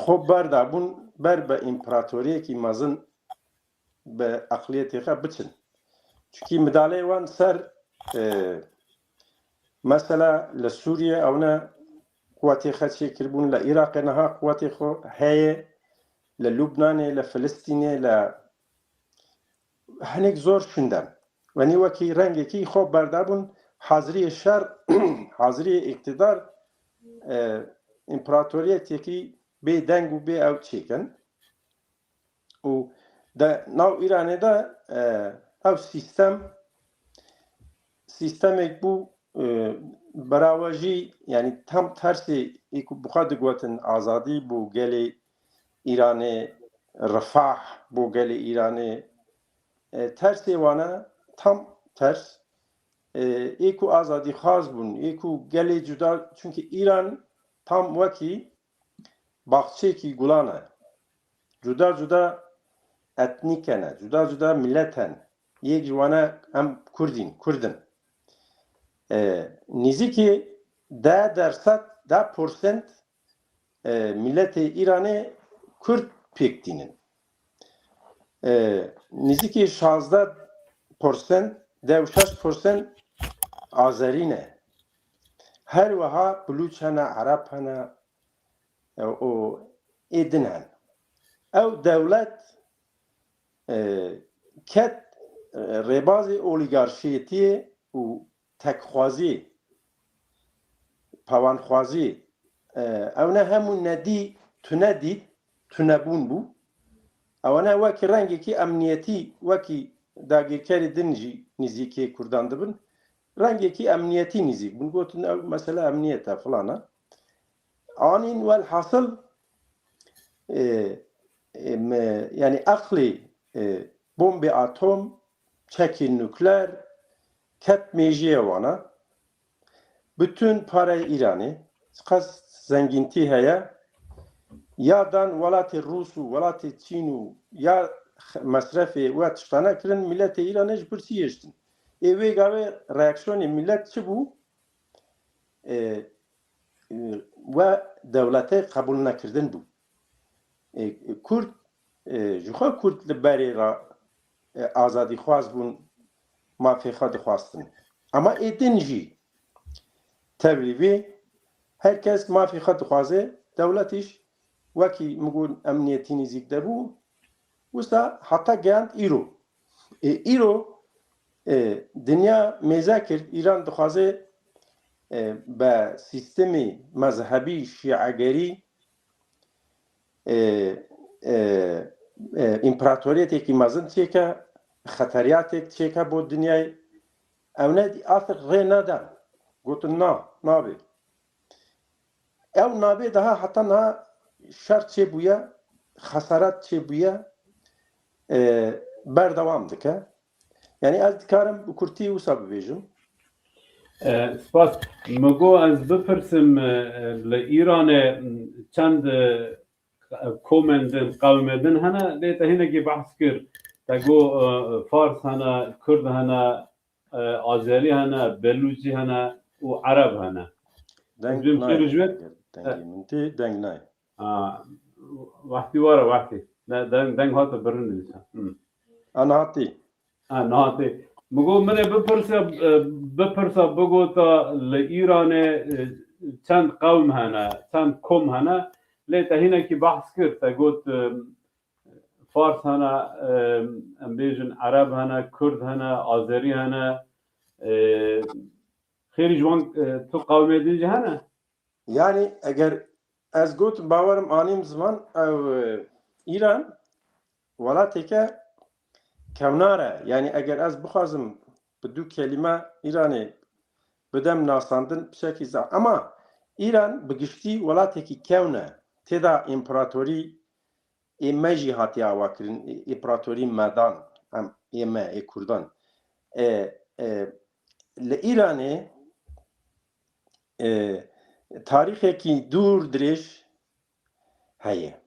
خۆ بەردابوون بەر بە ئیمپراتۆریەکی مەزن بە ئەقلیەتێکە بچن چونکی مداڵەی وان سەر مەسەلا لە سووریە ئەوە قووەتی خەچێکردبوون لە عێراقێ نەها قووەتی خۆ هەیە لە لوبنانێ لە فلستینێ لە هەنێک زۆر شوندەن وەنی وەکی ڕەنگێکی خۆ بەردابوون حازریە شەر حازریە ئیقتیدار ئیمپراتۆریەتێکی بێ دەنگ و بێ ئەو چێکن و ناو ئیرانێدا ئەو سیستەمێک بوو بەراوەژی یعنی تام تەرسێ بخوا دەگوتن ئازادی بۆ گەلێ ئیرانێ ڕفاح بۆ گەلێ ئیرانێ تەرسێ وانە تام تەرس ئێک و ئازادی خواز بوون ئێک و گەلێ جودا چونکە ئیران تام وەکی باخچێکی گوڵانە جودا جودا ئەتنیکەنە جودا جودا میلەتەن یەک جوانە ئەم کوردن نزیکی 10% milletê Îranê Kurd pêk dînin. Nizîkî 16% Azerî ne. Her wiha Bulûç hene, Arab hene û êdin hen. Ew dewlet ket rêbazê olîgarşiyetiyê û tekxwazî pawanxwazî ew ne hemû nedî tunebûn bû ew ne wekî rengekî emniyetî wekî dagîrkerê din jî nîzîkê Kurdan dibin rengekî emniyetî nîzîk bûn gotin ew mesela emniyet e filana anîn welhasıl yani aqlê bombê atom çekê nükleer ket mêjiye wana bütün parayı İranê qas zengintî heye ya dan welatê Rûs û welatê Çîn û ya mesrefê we tiştane kirin milletê İranê ji pirsî hêştin wê gavê reaksiyonê millet çi bû we dewletê qebûl nekirdin bû Kurd ji xwe Kurd li berê ra azadî xwaz bûn mafê xwe dixwastin ama êdin jî tevlî vê herkes mafê xwe dixwaze dewletîş wekî migot emniyetî nîzik de bû wisa heta geyand îro îro dinya mêze kir İran dixwaze be sîstemê mezhebî şîegerî împeratoriyetێkî mezin çêke xeteriyatek çêke bo dinyayê ew ne asir rê nedan gotin nabê ew nabê daha heta niha şer çêbûye xesaret çêbûye berdewam dike yani ez dikarim bi kurtî wisa bibêjim spas me got ez bipirsim li Îranê çend komên din qewmê din hene lê te hinekî behs kir te got Fars hene Kurd hene Azerî hene Belûcî hene û Ereb hene deng nayê wehtî were wehtî deng hate birin nehatî nehatê me got min ê bipirsa bigota li Îranê çend qewm hene çend kom hene lê te hinekî behs kir te got Fars hene em bêjin Ereb hene Kurd hene Azerî hene xêrî ji wan tu qewmê din jî hene yani eger ez gotim bawerim anîm ziman ew İran welateke kevnar e yani eger ez bixwazim bi du kelîme Îranê bidem nasandin pişekî za ama İran bi giştî welatekî kewn e têda împeratorî ê me jî hatiye awa kirin împeratorî medan em ê me ê Kurdan li Îranê tarîxekî dûr dirêj heye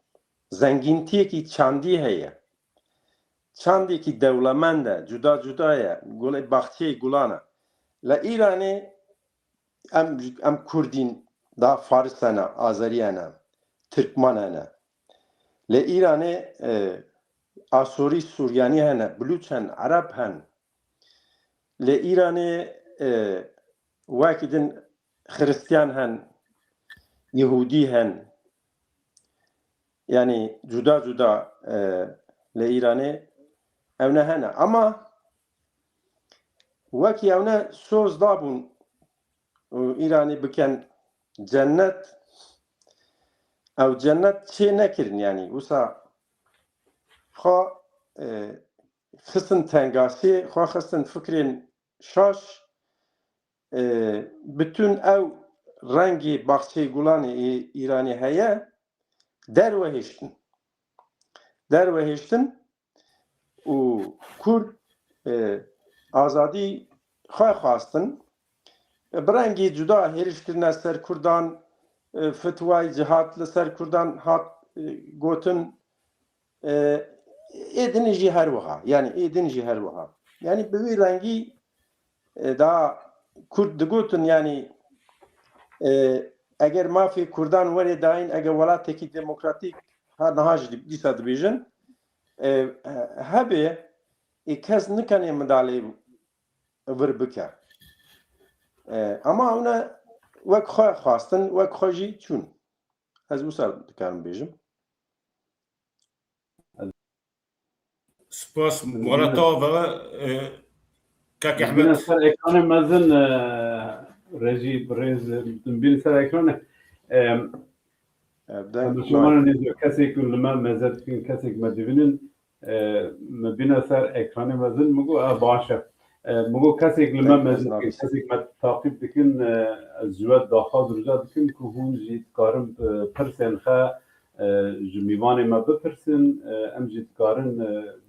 zengîntiyekî çandî heye çandekî dewlemend e cuda cuda ye golê baxçeyê gulan e li Îranê em Kurdîn da Faris hene Azerî hene Tirkman hene لإيرانê Asorî Suryanî hene, Bilûç hen, Ereb hen. Li Îranê wekî din Xristiyan hen, Yehûdî hen. Yani cuda cuda li Îranê ew ne hene. Ama wekî ew ne soz dabûn Îranê bikin cennet, ew cennet çê nekirin yani. Wisa xwe xistin tengasî, xwe xistin fikrên şaş, bütün ew rengê baxçeyê gulanê Îranê heye derwehêştin. Derwehêştin û Kurd azadî xwe xwastin. Bi rengê cuda hêrişkirine ser Kurdan, fitvayê cihat li ser Kurdan hat gotin, êdin jî her wiha. Yani êdin jî her wiha. Yani bi wî rengî da Kurd digotin yani eger mafê Kurdan werê dayîn, eger welatekî demokratîk ha niha jî dîsa dibêjin, hebe kes nikane midalê vir bike. Ama ew ne wek xwe xwastin, wek xwe jî çûn. Ez wisa dikarim bêjim. سپاس مولتا و کاک بین احمد سر اکران مزن رژی بریز بین سر اکران شما نیز کسی که لما مزد کن کسی که مدیونین بین سر اکران مزن مگو باشه مگو کسی که لما مزد کن کسی که تعقیب بکن زود داخل درجات کن که هون جید کارم پرسن خواه جمیوان ما بپرسن ام جید کارن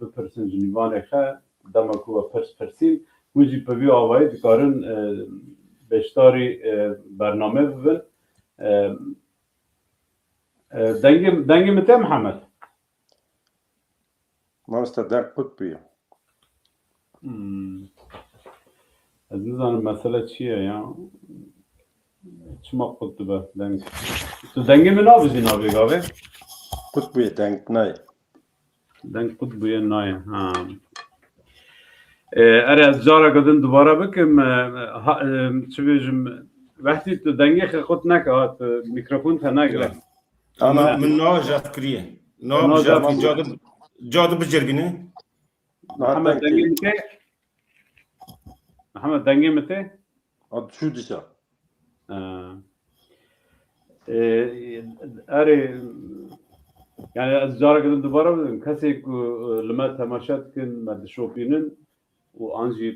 بپرسن جمیوان خواه دمکو و پرسین وجی پوی آوایی دکارن بشتاری برنامه ببین دنگی مته محمد ما استدعک قطبی. از نزانم مسئله چیه یا چما قطبه دنگ تو دنگی من آبزی نابی گاوه قطبی دنگ نای. دنگ قطبی نای اره از جارا قدن دوباره بکم چه بیجم وقتی تو دنگی خود نکات میکروفون تا نگره اما من ناجات کریه ناجات جاد بجربینه محمد دنگی مته محمد دنگی مته Ad şu dişa. اره yani az jara kadar دوباره بدم کسی که لما تماشات کن مدشوپینن و آنجی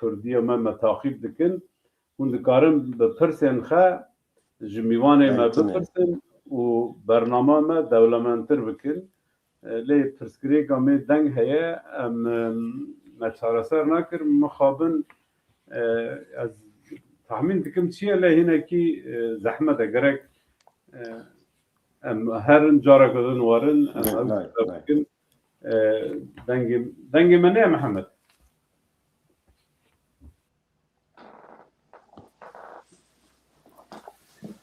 کردی ما متاخیب دکن اون دکارم به پرسن خا جمیوانه ما بپرسن و برنامه ما دولمانتر بکن لی پرسکری کامی دنگ هیا ام مچارسر نکر مخابن از تحمین دکم چیه لی هنه کی زحمت اگرک ام هر جارا کدن وارن ام بکن دنگی منه محمد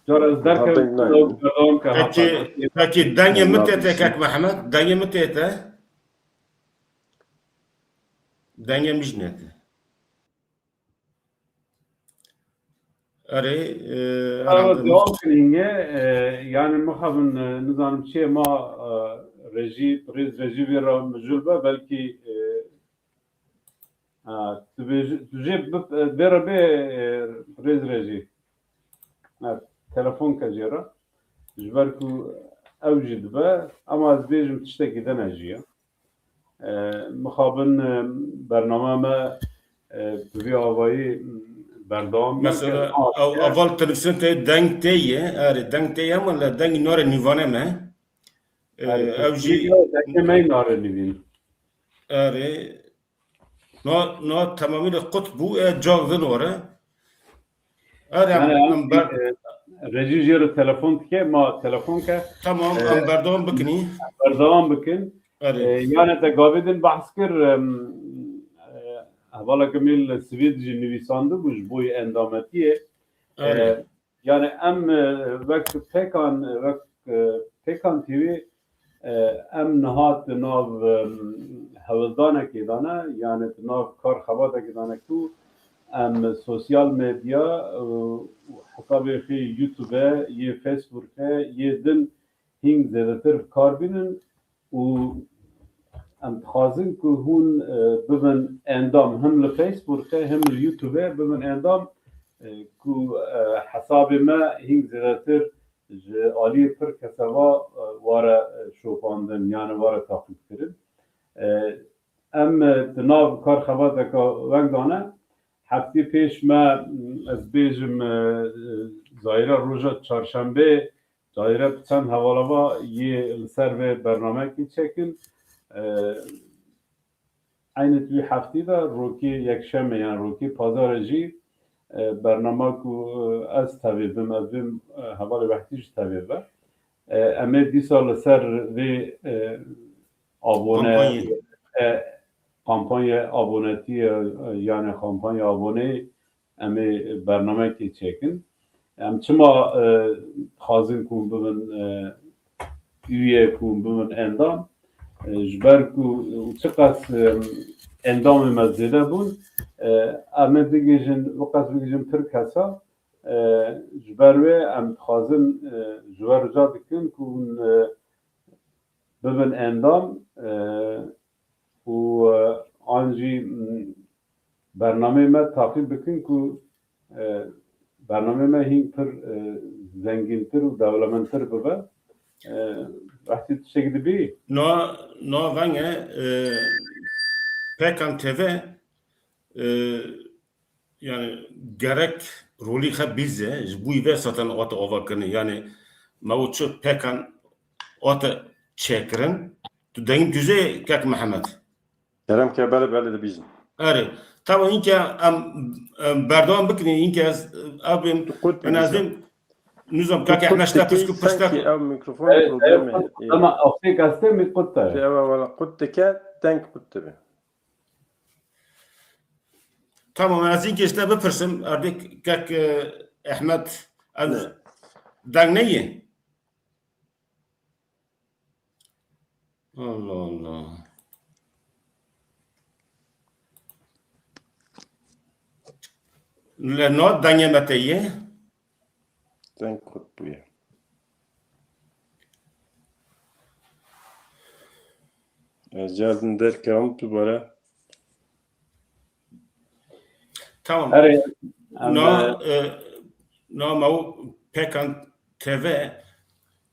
جارا از درک کدام که پکی دنگی متیته کاک محمد دنگی متیته دنگی مجنته اره دوام کنینگه yani مخابن نظام چیه ما رژی را مجول با بلکی تجیب بیره به رژی تلفن کجیره جبر کو اوجد با اما از بیجم تشتکی دنجیه مخابن برنامه ما بی آوایی بردام مثلا اول تلفزیون ته دنگ تیه اره دنگ تیه هم ولی دنگ نور نیوانه مه اوجی دنگ می نار نیوین اره نا تمامی قطب بو جاغدن وره اره ام رژی جیرو تلفن که ما تلفن که تمام ام بردام بکنی بردام بکن yani تقابیدن بحث کر حوالا کمیل سوید جی نویسانده بوش بوی اندامتیه yani em وقت Pkan-Tv ام نهات ناو هوزدانه که دانه یعنی ناو کار خباته که دانه تو ام سوسیال میدیا حساب خی یوتیوبه یه فیسبوکه یه دن هنگ زیادتر کار بینن و ام خازن که هون ببن اندام هم لفیسبوکه هم لیوتیوبه ببن اندام که حساب ما هنگ زیادتر آلی پر کسوا واره شوفاندن یعنی واره تاقیب کرد ام تناو کار خباته که ونگ دانه هفته پیش ما از بیجم ظاهره روژا چهارشنبه ظاهره چند حواله یه سر به برنامه که چکن این توی هفته دا روکی یک شنبه یعنی روکی پازار جی برنامه که از طبیبم از بیم حواله وقتیش طبیبه اما دی سال سر وی آبونه کامپانی آبونتی یعنی کامپانی آبونه امی برنامه که چکن ام چما خازن کن بمن ایویه کن بمن اندام جبر کو چقدر اندام مزیده بون اما دیگه وقت بگیریم تر کسا جبروه ام خازن جبر رجا دکن کن بمن اندام و آنجی برنامه ما تعقیب بکن که برنامه ما هین پر زنگینتر و دولمنتر ببه وقتی شکل بی نه ونگه Pkan-Tv yani gerek رولی خب بیزه جبوی و ساتن آت آوا کنه یعنی موچو Pkan آت چکرن تو دنگیم جزء کک محمد Kerem ki bele de bizim. آره طبعا این که بردام بکنی این که از abim ben azim nizam kak احنا اشتاقش کو Sanki پشتا ev mikrofon problemi. ama aktif gazete mi kutta Ev valla kutteke denk kutte be. tamam az این که işte بپرسم artık kak Ahmet az dang neyi Allah Allah لنو دنگ متیه Denk kut bu ya. Az geldin derken tu bara. tamam نه ما Pkan-Tv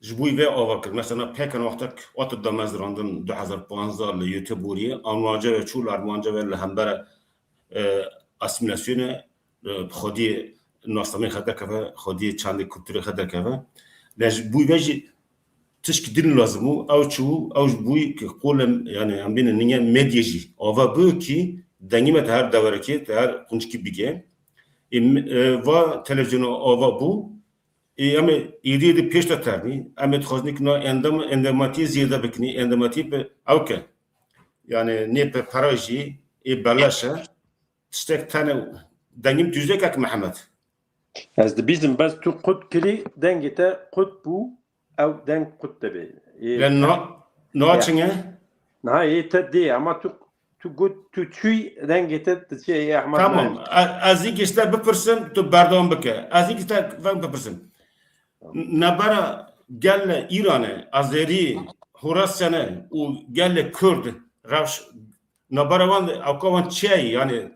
جبوی و آور کرد مثلا Pkan وقتا وقت دامز راندن 2015 لیوتیوب بوریه آنواجه و چول آنواجه و لهمبر اسیمیلاسیون خودی ناسمی خدا که خودی چند کلتوری خدا که لج بوی وجه تشک دین لازمو او چو او بوی که قولم یعنی هم بین نیه مدیجی آوا بو کی دنیمت هر دوره کی هر کنچکی بیگه و تلویزیون آوا بو اما ایده دی پیش ترنی اما تخوزنی که نه انداماتی زیاده بکنی انداماتی به اوکه یعنی نه به پراجی بلاشه تشتک تنه دنگیم düzde kak محمد Az de bizim bas tu kut kili dengete kut bu ev denk kutte be. لأن نواتشنه Nihayet te ama tu gut tu çuy dengete şey Ahmet. tamam azıcık işte bepırsın tu bardağın beke azıcık işte ben bepırsın nabara gelle İran'e Azeri Horasan'e o gelle Kurd Rewşa nabara van avkavan çey yani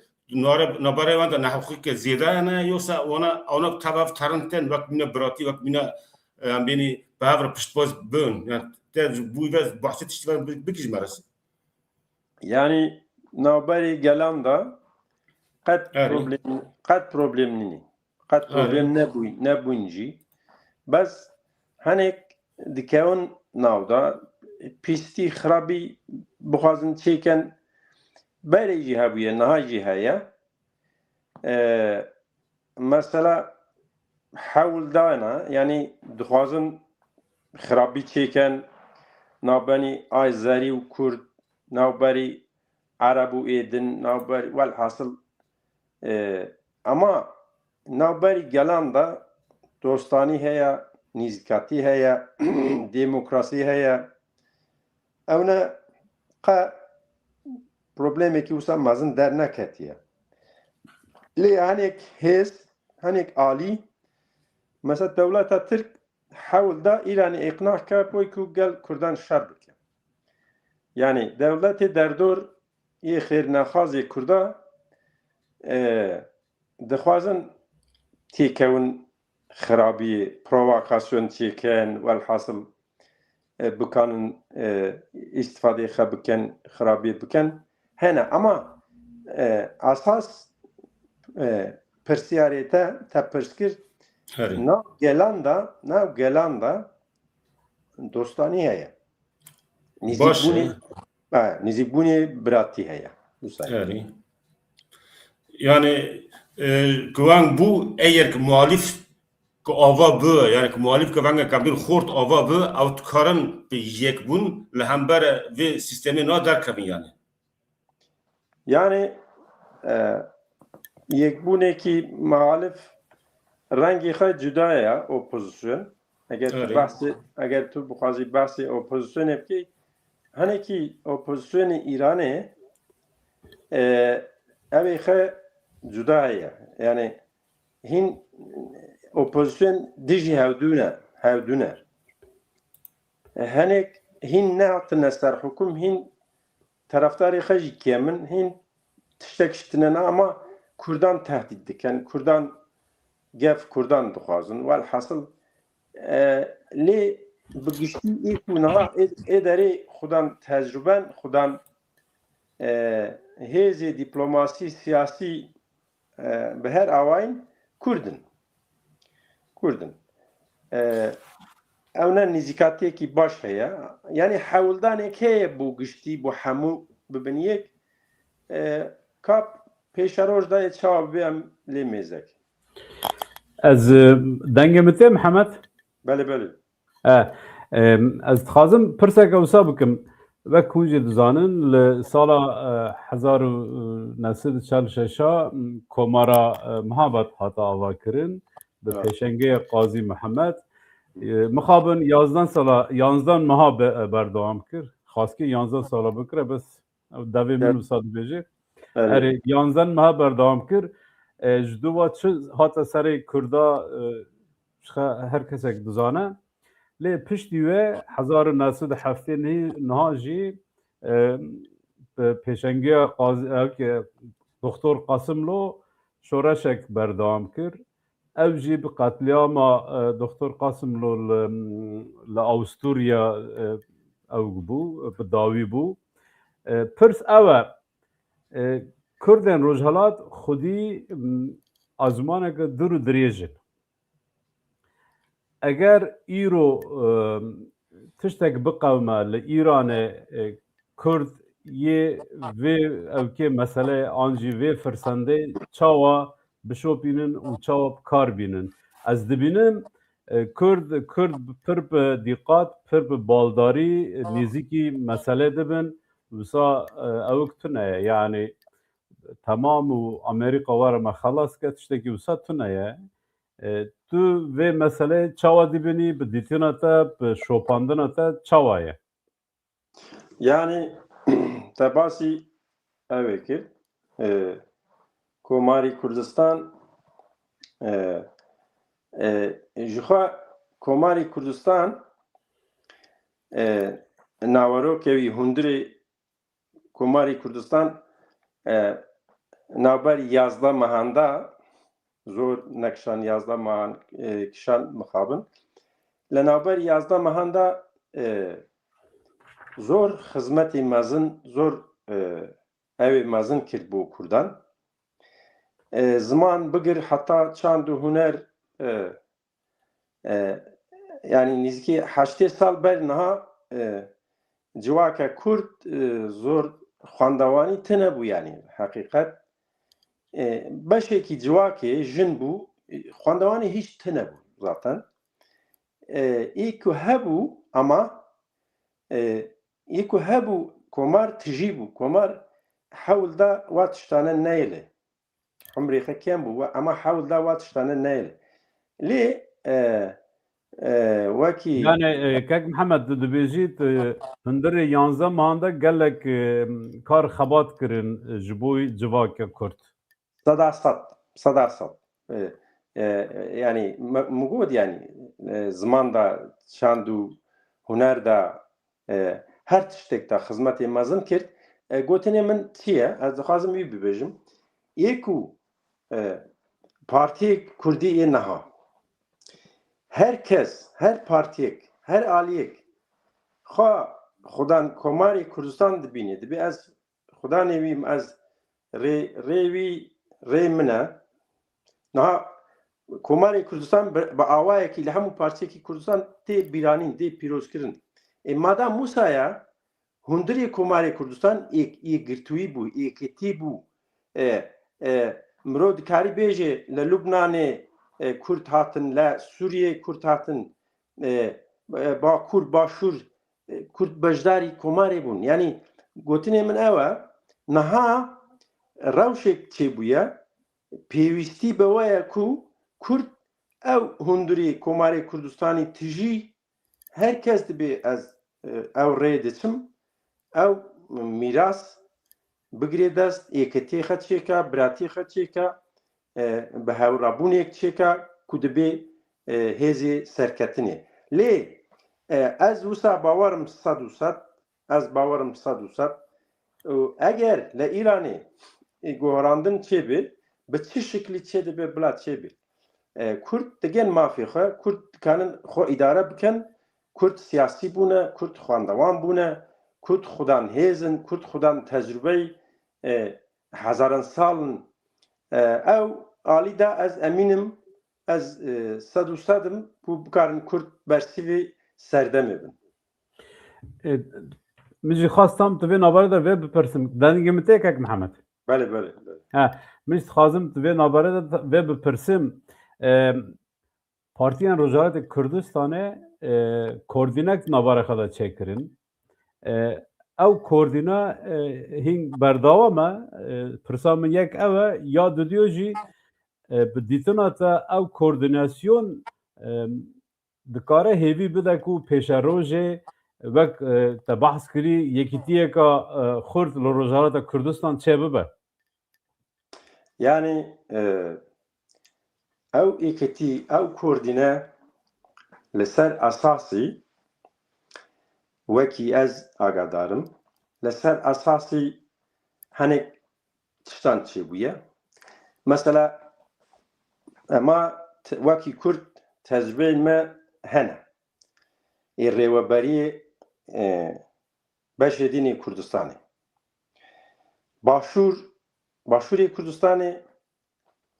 nabara van da nahukuk ziyade ne yoksa ona tabaf tarınten vakt bina brati vakt bina beni bahar piştboz bön yani te bu vez bahset işte bikiz maras Yani nabari gelen da kat problemini kat problem ne bunji bas hani dikevun navda pisti khrabi bukhazın çeken böyle cihabiye naha cihaya mesela havl dana yani dukhazın khrabi çeken nabani Azeri u Kurd navbari Arabu edin navbari velhasıl ama navbari gelen da dostani heya nizkati heya demokrasi heya evne qa problemekî wisa mezin derneketiye. Lê hinek hêz, hinek alî, mesela dewleta Tirk hewl da Îranê îqna ke boî ku gel Kurdan şer bike. Yani devletê derdor yê xêrnexwazê Kurda dixwazin têkewin xirabiyê, provokasyon çêkin, welhasıl bikanin îstifadeyê xwe bikin, xirabiyê bikin, hene ama asas pirsiyarê te pirskir nav gelan da dostanî heye. Nizîbûnê biratî heye. Yani güven bu eğer ki muhalif ki ava bu yani ki muhalif ki venge kabir xort ava bu avtkarın bir yek bun lehembere ve sistemi na derkebin yani. Yani yekbûnekî muhalif rengî xwe cuda ye opozisyon. Eger tu bixwazî behsê opozisyonê bikî, hinekî opozisyonê Îranê evê xwe cuda heye. Yani hîn opozisyon dijî hevdûne. Hinek hîn nehatine ser hukûm, hîn taraftarê xwe jî kêmin, hîn tiştek şitine ama Kurdan tehdit dikin, Kurdan gef Kurdan dixwazin. Welhasıl lê bi giştî êku niha êderê xudan tecrüben, xudan hêzê dîplomasî, siyasî bi her awayîn Kurdin. Ew ne nîzîkatiyekî baş heye. Yani hewildanek heye bû giştî, bû hemû bibin yek kap pêşeroj da çawa bibe em lê mêzek. Ez dengê min tê Mihemed? Belê. Ez dixwazim pirseke wisa bikim. Wek hûn jî dizanin li sala 1946 komara MOHAMMAD hata avakirin bi pêşengeya Qazî Mihemed. Mixabin 11 meha berdewam kir. Xwaskî 11 sala bikire bes devê min wisa dibêje. Erê 11 meha berdewam kir. Ji duva çi hata serê Kurda her kesek dizane. Lê piştî wê 1970 niha jî pêşengeya Doktor Qasımlo şoreşek berdewam kir. Ev jî bi qetliyama Doktor Qasımlo li Awstûrya ew bû, bi dawî bû. Pirs ew e Kurdên Rojhelat xwedî azmaneke dir û dirêj in. Eger îro tiştek biqewme li Îranê Kurd yê vê evkê meseleyê an jî vê firsendê çawa bişopînin û çawa bikar bînin. Ez dibînim Kurd pir bi dîqat, pir bi baldarî nêzîkî meselê dibin. Wisa ewk tune ye. Yani temam û Amerîka were me xelas ke tiştekî wisa tune ye. Tu vê meseleyê çawa dibînî bi dîtina te, bi şopandina te çawa ye? Yani te basî evê kir. Komarî Kurdistan ji xwe Komarî Kurdistan nawerokê wî hundirê Komarî Kurdistan navber 11 mehan da zor nekşan 11 mehan kişan mixabin. Li navber 11 mehan da zor xizmetê mezin, zor evê mezin kir bû Kurdan. Ziman bigir heta çand û huner yani nîzikî 80 sal ber niha civake Kurd zor xwendewanî tune bû yani heqîqet. Beşekî civakê jin bû, xwendewanî hiç tune bû zaten. Êku hebû ama êku hebû komar tijî bû. Komar hewl da wa tiştane neyê. Umrê xwe kêm bû ama hewl da wa tiştane neyê. Lê وەکی يعني كاك محمد دبيجيت هندري يانزا ماندا قال لك كار خبات كرن جبوي جواك كرت صداقت يعني موجود يعني زمان دا شاندو هنر دا هر تشتێک تا خزمەتی مەزن کرد گوتنێ من چییە ئەس دەخوازم وی ببێژم یەک و پارتیەک کوردی ئێ نەها هەر کەس هەر پارتیەک هەر ئالیەک خوا خودان کۆماری کوردستان دبینێ دەبێ ئەس خدا نێویم ئەس ڕێوی ڕێ منە نەها کۆماری کوردستان بە ئاوایەکی لە هەموو پارتیەکی کوردستان تێ بیرانین دێ پیرۆزکردن مادام موسایە هوندری کۆماری کوردستان یەکگرتووی بوو یەکێتی بوو مرۆ دکاری بێژێ لە لوبنانێ کورد هاتن لە سووریێ کورد هاتن باکوور باشوور کورد بەشداری کۆمارێ بوون یعنی گوتنێ من ئەوە نەها ڕەوشێک چێبوویە پێویستی بەوەیە کو کورد ئەو هوندری کۆماری کوردستانی تژی هەر کەس دەبێ ئەس ئەو ڕێ دەچم ئەو میراس بگرێ دەست یەکەتێ خەچێکە براتی خەچێکە بە هاوڕابوونێک چێکە کو دەبێ هێزێ سەرکەتنێ لێ ئەس وسا باوەرم 100 ئەس باوەرم 100 ئەگەر لە ئیرانێ گۆڕاندن چێبێ بە چ شکلی چێ دەبێ بڵا چێبێ کورد دەگەن مافێخە کورد دکانن خۆ ئیدارە بکەن کورد سیاسی بوونە کورد خواندەوان بوونە کورد خودان هێزن کورد خودان تەجروبەی هەزاران ساڵن ئەو ئالیدا ئەس ئەمینم ئەس 100 بوو بکارن کورد بەرسیوی سەردەمێ بن مجي خواستم تبي نابرده وی بپرسم دنگی متێکێک محمد بله مجد خوازم تبي نابرده وی بپرسم پارتیان روجهلاتê Kurdistanê koordînek navbera xwe de çêkirin ew koordîna hîn berdava me pirsa min yek ew e ya didiyo jî bi dîtina te ew koordînasyon dikare hêvî bide ku pêşerojê wek te behs kirî yekîtiyeka Xurd li Rojhelatê Kurdistan çê bibe yani ئەو ئێکەتی ئەو کوردینە لەسەر ئەساسی وەکی ئەز ئاگادارم لەسەر ئەساسی هەنێک تشتان چێبوویە مەسەلا ئەما وەکی کورد تەجربەی me hene rêweberiyê beşê dînê Kurdistanê başûrê Kurdistanê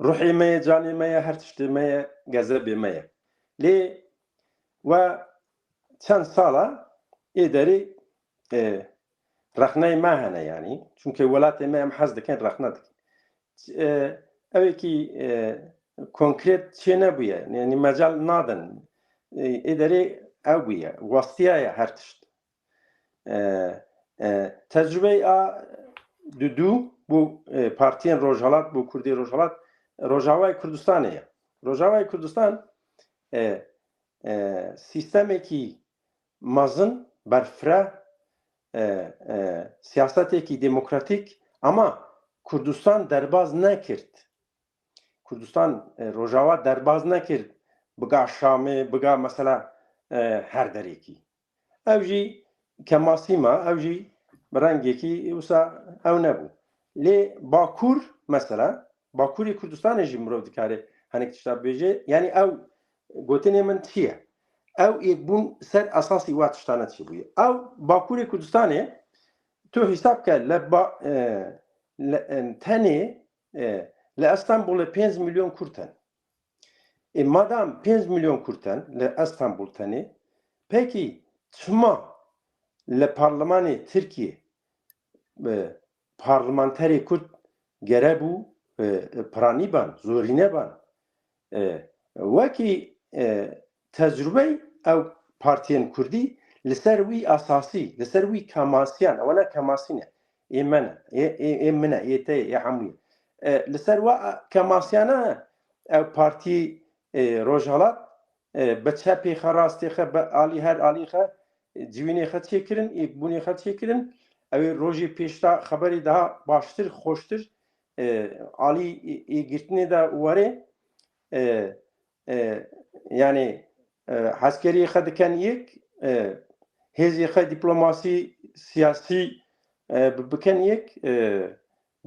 ruhê me ye canê me ye her tiştê me ye gezebê me ye lê we çend sala ê derê rexneyê me hene yanî çunke welatê me em hez dikin rexne dikin evekî konkret çê nebûye yani mecal nadin ê derê ew bûye wastiya ye her tişt tecrübey a dû bu partiyên Rojhelat bu Kurdî Rojhelat Rojavayê Kurdistanê ye Rojavayê Kurdistan sîstemekî mezin berfireh siyasetekî demokratîk ama Kurdistan derbas nekird Kurdistan Rojava derbas nekird biga Şamê biga mesela her derekî ew jî kemasîma ew jî bi rengekî wisa ew nebû lê Bakur mesela Bakurê Kurdistanê jî mirov dikare hinek tişta bêje yani ew gotinê min çiye ew êkbûn ser esasî wa tiştane çîbûye ew Bakurê Kurdistanê tu hîsab ke tenê li Estenbolê 5 milyon Kurd hene madam 5 milyon Kurd hene li Estenbol tenê pekî çima li parlemanê Tirkiye parlamenterê Kurd gerebû piranîban zorîneban wekî tecrübey ew partiyên Kurdî li ser wî esasî li ser wî kemasiyan ew ne kemasî ne ê me ne ê min e ê te ê hemû ye li ser we kemasiyana ew partî Rojhelat بچپی خراستی خ به علی هر علی خ جوینی خ چیکرین یک بونی خ چیکرین اوی روزی پیشتا خبری daha baştır خوشتر علی گرتنی دا وره yani askeri خ دکن یک هزی خ دیپلماسی سیاسی بکن یک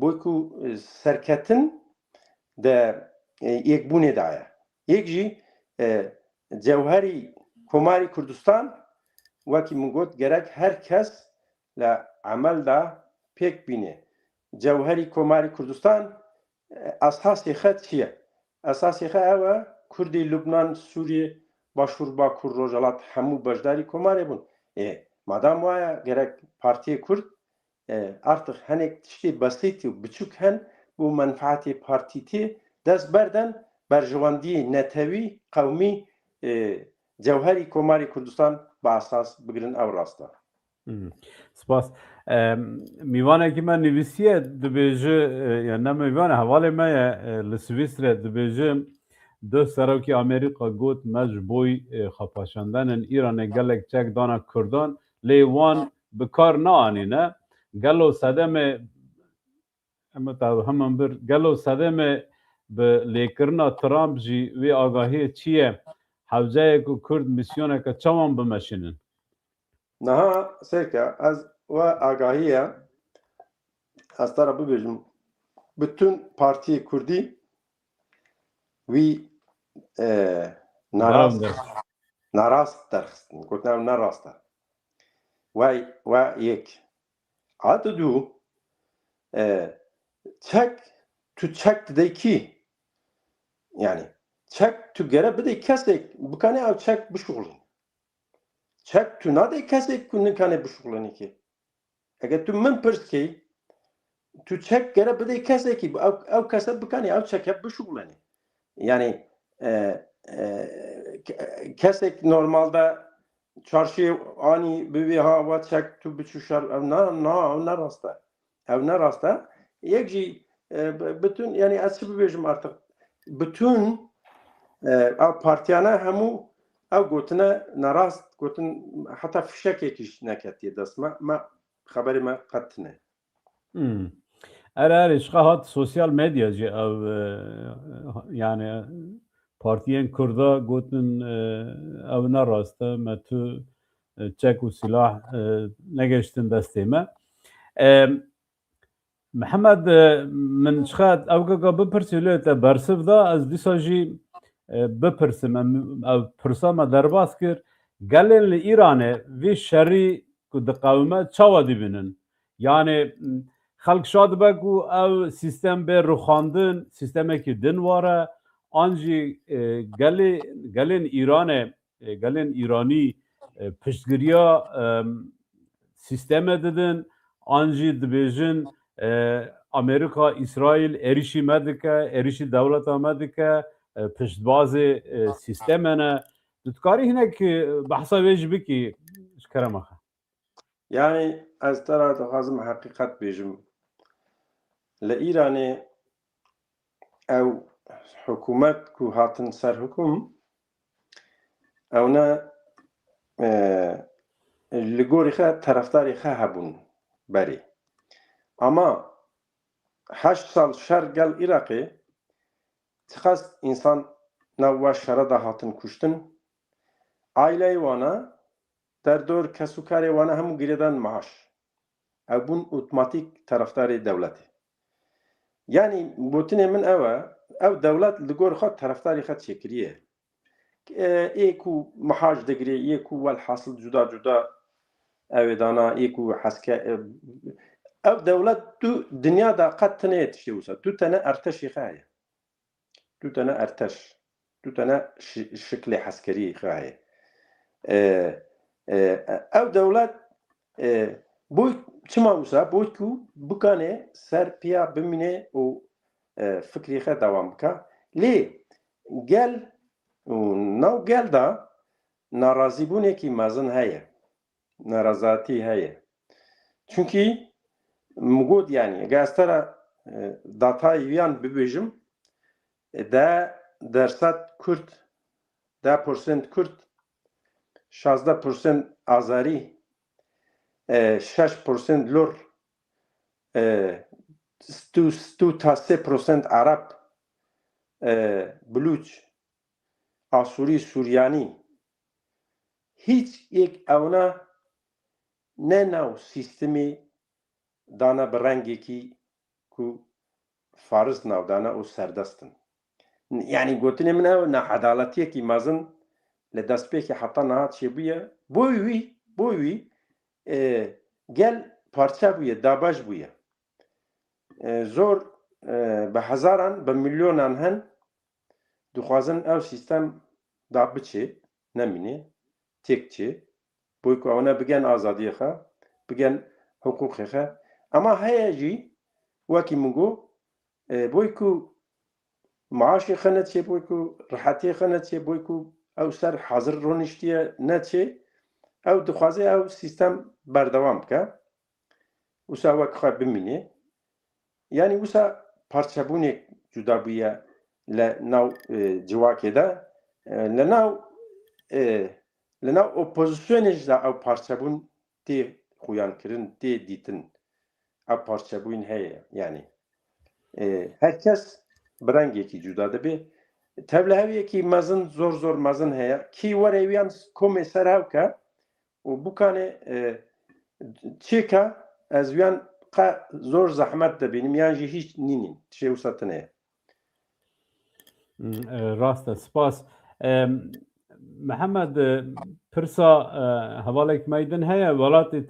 بویکو سرکتن ده یک بونه دایا یک جی جوهری کماری کردستان وکی منگوت گرک هر کس لعمل دا پیک بینه جوهری کماری کردستان اساسی خط چیه؟ اساسی خط اوه کردی لبنان سوریه باشور با کرد روجالات همو بجداری کماری بون مادام وایا گرک پارتی کرد artık hani işte basit ve küçük hen bu menfaati partiti dest berden berjivandi netevi kavmi cevheri komari Kurdistan basas bigirin evrasta. Spas. میوانه که من نویسیه دبیجه یا نه میوانه حواله ما لسویسره دبیجه دو سراکی امریکا گوت مجبوی خپاشاندن ایران گلک چک دانا کردان لیوان بکار نانی نه گلو صدم اما تا همون بر گلو صدم به لیکرنا ترامپ جی وی آگاهی چیه حوزه کو کرد میسیونه که چوان بمشینن نه سرکه از و آگاهیه از طرف ببیجم bütün parti Kurdi وی narast درخستن گفتم نراسته و یک عدد دو çek tu çek dedi ki yani çek tu gere bide kesek bu kane av çek bu şuğulun çek tu nade kesek kunun kane bu şuğulun ki eğer tu min pırs ki tu çek gere bide kesek ki av kesek bu kane av çek hep bu şuğulun yani kesek normalde çarşı ani bir hava çek tu biçuşar ne rasta ev ne rasta yekci bütün yani asıl bir artık bütün partiyana hemu ev gotine narast gotin hatta fişek ekiş neketiye dasma ma haberi ma katne اره اشقاهات سوسیال مدیا جی او yani partiyen Kurda gotin ev ne rastı me tu çek u silah ne geçtin desteme محمد من شخات او گا بپرسیله تا برسف دا از دیسا جی بپرسم او پرسام درباس کر گلن لی ایرانه وی شری که دقاومه چاوا دی بینن yani خلق شاد بگو او سیستم به روخاندن سیستمه که دن واره آنجی گلن ایرانه گلن ایرانی پشتگیریا سیستمه ددن آنجی دبیجن امریکا اسرائیل اریشی مدکه اریشی دولت آمدکه پشتباز سیستمه دتکاری هنه که بحثا ویج بکی شکرم آخه yani از طرف حازم حقیقت بیجم لإيراني او حکومت کو هاتن سر حکوم اونا لگوری خواه طرفداری خواه هبون بری اما 8 سال شر گل عراقی تخست انسان نوع شره ده هاتن کشتن aileyi vana در دور کسوکاری وانه همو گریدن معاش او بون اوتوماتیک طرفداری دولتی yani بوتنه من او دولت لگور خود طرفداری خود شکریه ایکو محاج دگری ایکو والحاصل جدا جدا او دانا ایکو حسکه او دولت تو دنیا دا قد تنه یتشیوسا تو تنه ارتشی خواهی تو تنه ارتش تو تنه شکل حسکری خواهی او دولت بوی چما وسا بوی کو بکانه سر پیا بمینه و فکری خود دوام بکا لی گل نو گل دا ناراضی بونه کی مازن هایه ناراضاتی هایه چونکی مگود yani گاسترا داتای ویان ببیجم دا درصد کرد 10% Kurd, 16% Azeri, 6% Lor, 3% Arap, Buluç, Asuri, Suryani. Hiç ek avna ne nav sistemi dana berengeki ku farz nav dana o serdastin. Yani gotine mina na adaletiye ki mazın le dastpeki hatta nahat şey buya boyvi gel parça buya dabaj buya zor be hazaran be milyonan hen duxwazin ev sistem da biçi nemini tekçi boy ku ona bigen azadiye xa bigen hukuk xe ama heye jî wekî min got boy ku maaşê xwe neçe boy ku rihetiyê xwe neçe boy ku ew ser hazir roniştiye neçe ew dixwaze ew sistem berdewam bike wisa wek xwe bimîne yani wisa parçebûnê cuda bûye le nav civakê de li nav opozisyonê jî de ew parçebûn tê xuyankirin tê dîtin ew parçebûn heye yani herkes birengekî cuda dibe tevliheviyekî mezin zor mezin heye kî were wiyan komê ser hewke û bûkanê çêke ez wiyan qe zor zehmet dibînim yan jî hiç nînin tişê wisa tune rast e spas Mohammed pirsa hevalek meydin heye welatê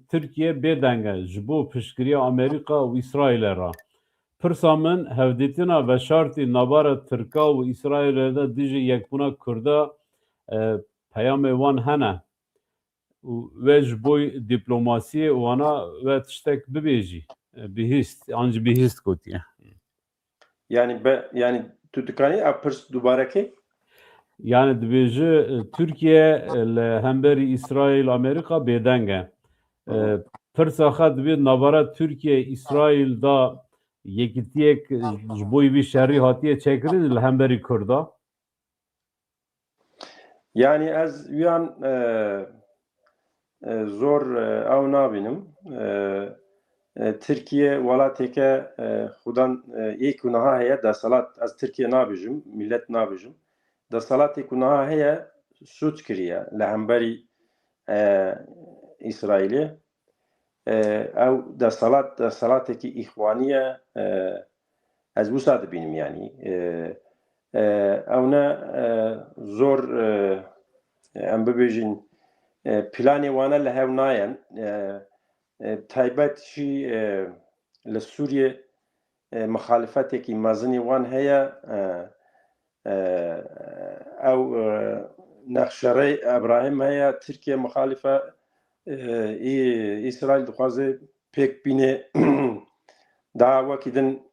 Tirkiye bêdenge ji bo piştgiriya Amerîka û İsraîlê re pirsa min hevdîtina veşartî navbera Tirka û İsraîlê de dijî yekbûna Kurda peyamê wan hene û wê ji bo dîplomasiyê wana ve tiştek bibêjî bihîst an jî bihîst gotiye yani tu dikanî ev pirs dubarekê yani dibêje Türkiye li hemberî İsraîl Amerîka bêdeng e pirsa xwe dibe navbera Türkiye İsraîl da yekîtiyek ji bo wî şerî hatiye çêkirin li hemberî Kurda yani ez wiyan zor ew nabînim Tirkiye welateke xudan yek ku niha heye desalat ez Tirkiye nabêjim millet nabêjim desalatê ku niha heye suç kiriye li hemberî İsraîlê ew desalatekî îxwanî ye ez wisa dibînim yani ew ne zor em bibêjin planê wane li hev nayen taybet jî li Sûriye mixalefetekî mezinê wan heye ew nexşerê Ebrahîm heye Tirkiye mixalife İsraîl dixwaze pêk bîne daha wekî din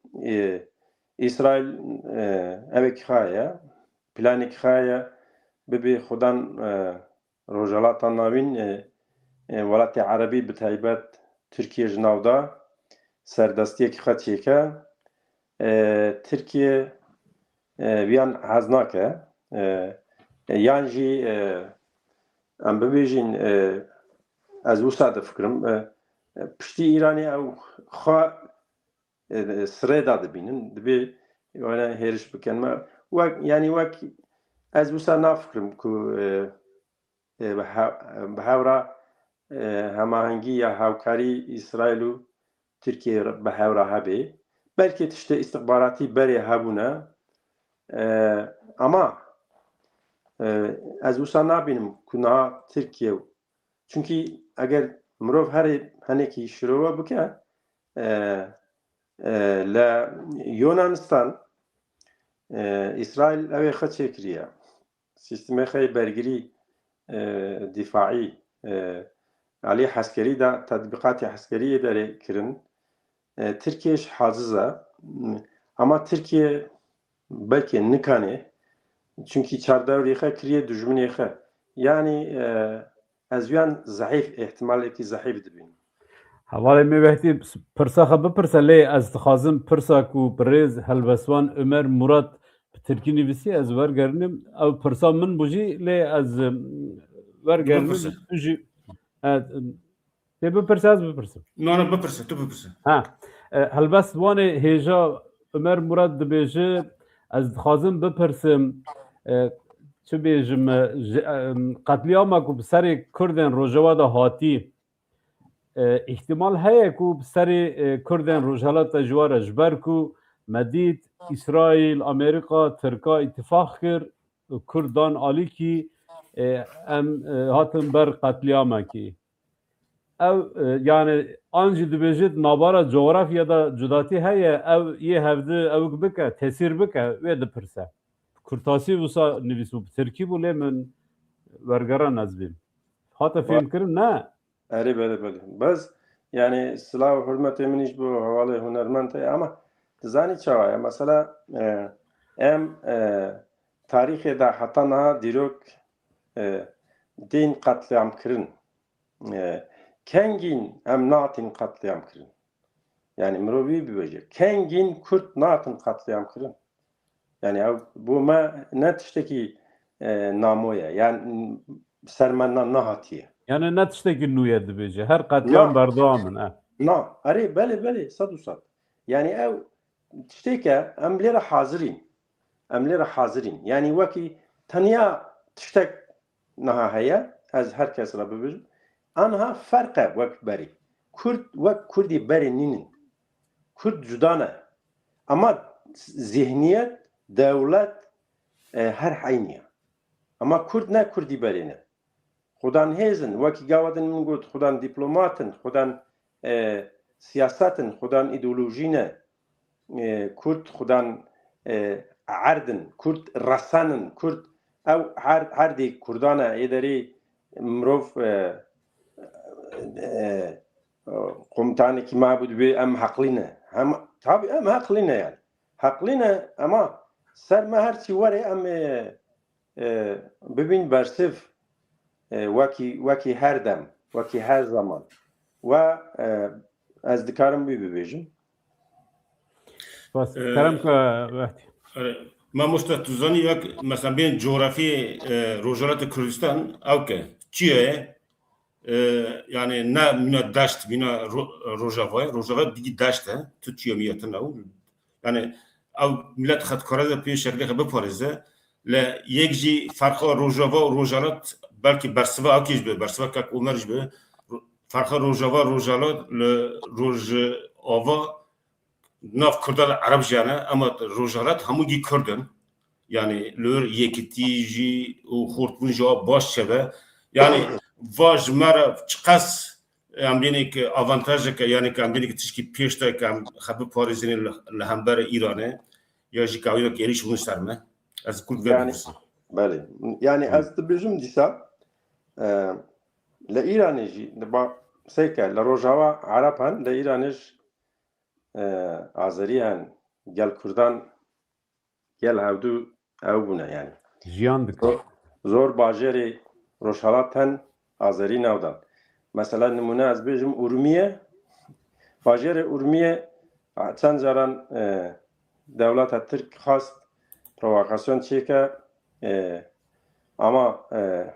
İsraîl evekî xwe ye planekî xwe ye bibe xudan Rojhelatan navîn welatê Erebî bi taybet Tirkiye ji nav da serdestiyekî xwe çêke Tirkiye wiyan hez nake yan jî em bibêjin ez wisa difikirim piştî Îranê ew xwe sirê da dibînin dibe wana hêriş bikin me wek ez wisa nafikirim ku bi hewra hemahengî ya hewkarî İsraîl û Tirkiye bi hewra hebe belkî tiştê istihbaratî berê hebûne ama ez wisa nabînim ku niha Tirkiye çünkü eger mirov herê henekî şirove bike li Yunanistan İsraîl ew ê xwe çêkiriye sistemê xwe bergirî dîfaî alî heskerî de tetbîqatê heskeriyê derê kirin Tirkiye ji haziz e ama Tirkiye belkê nikanê çünkü çardewrê xwe kiriye dijminê xwe yani ez wiyan zehîf ihtimalekî zehîf dibînim hevalê mêvehtî pirsa xwe bipirse lê ez dixwazim pirsa ku bi rêz helbestvan Ömer Murat bi Türkiye nivisi az vergernim ev pırsa min buji le az vergernim tuji te bipirse az bipirsim. No, bipirse, tu bipirse. Ha helbest vane heja Ömer Murad dibêje ez dixwazim bipirsim çi bêjim qetliyama ku bi serê Kurdên Rojava da hatî ihtimal heye ku bi serê Kurdên Rojhelatê ji were ji ber ku medît İsraîl, Amerîka, Tirka îtifaq kir Kurdan alîkî em hatin ber qetliyamekî. Ev yani an jî dibêjit navbara coğrafyada cudatî heye ev yê hevdî ew bike tesîr bike wê dipirse. Kurtasî wisa nivîsbû Tirkî bû lê min wergeran ez bîm. Hata fêm kirin ne? Erê belê. Bez yani silav hürmetê min jî bu hevalê hunermend heye ama dizanî çawa ye mesela em tarîxê de heta niha dîrok tên qetliyam kirin. Kengîn em natin qetliyam kirin. Yani mirovî bibêje. Kengîn Kurd natin qetliyam kirin. Yani ev bu me ne tiştekî namoye. Yani sermenden nehatiye. Yani ne tiştekî nû ye dibêje. Her qetliyam berdewam in. Na, erê belê sad û sad. Yani ev tişteke em lêre hazirîn. Em lêre hazirîn. Yani wekî teniya tiştek niha heye ez herkes re bibêjim. Anha ferqe wek berî. Kurd wek Kurdî berê nînin. Kurd cuda ne. Ama zihniyet, devlet her hayniye. Ama Kurd ne Kurdî berê ne. Xudan hêzin, wekî gavadin min got, xudan dîplomatin, xudan siyasetin, xudan îdeolojî ne. Kurd xudan erdin, Kurd resanin, Kurd ew her dê Kurdan e êderê mirov komutanekî mabû dibe em heqlî ne. Tabii em heqlî ne yani. Heqlî ne ama ser me her çî were em bibîn bersiv wekî her dem, wekî her zaman. Ve ez dikarim wî bibêjim. Kerem vekti. Mamosta tu zanî wek mesela bên coğrafiyê Rojhelatê Kurdistan ew ke çi ye? Yani ne mîna deşt mîna Rojava, Rojava digî deşt e, tu çi ye miyetin ew. Yani ew millet xetkare de pê şeklê biparêze le yek jî farqa Rojava û Rojhelat belkî bersiva ew kî ji be, bersiva kek Omer ji be. Farqa Rojava Rojhelat li Rojava nav Kurdan Arab jane ama Rojhelat hemû gî Kurdin. Yani lör yekîtî jî û xortbûn jî baş çeve. Yani va ji me re çiqas em bêne avantajek yani em bêne tişkî pêş de em xwe biparêzînin li hemberê Îranê ya jî kawînek êrîş bûn ser me. Ez Kurd Yani belê. Yani ez dibêjim dîsa li Îranê jî sêke li Rojava Arab hen, li Îranê jî Azerî hen, gel Kurdan gel hevdû ew bûne yani. Jiyan dike. Zor bajarê Rojhelat hen Azerî navdan. Mesela nimune ez bêjim Urmiye. Bajarê Urmiye çend caran dewleta Tirk xast provokasyon çêke ama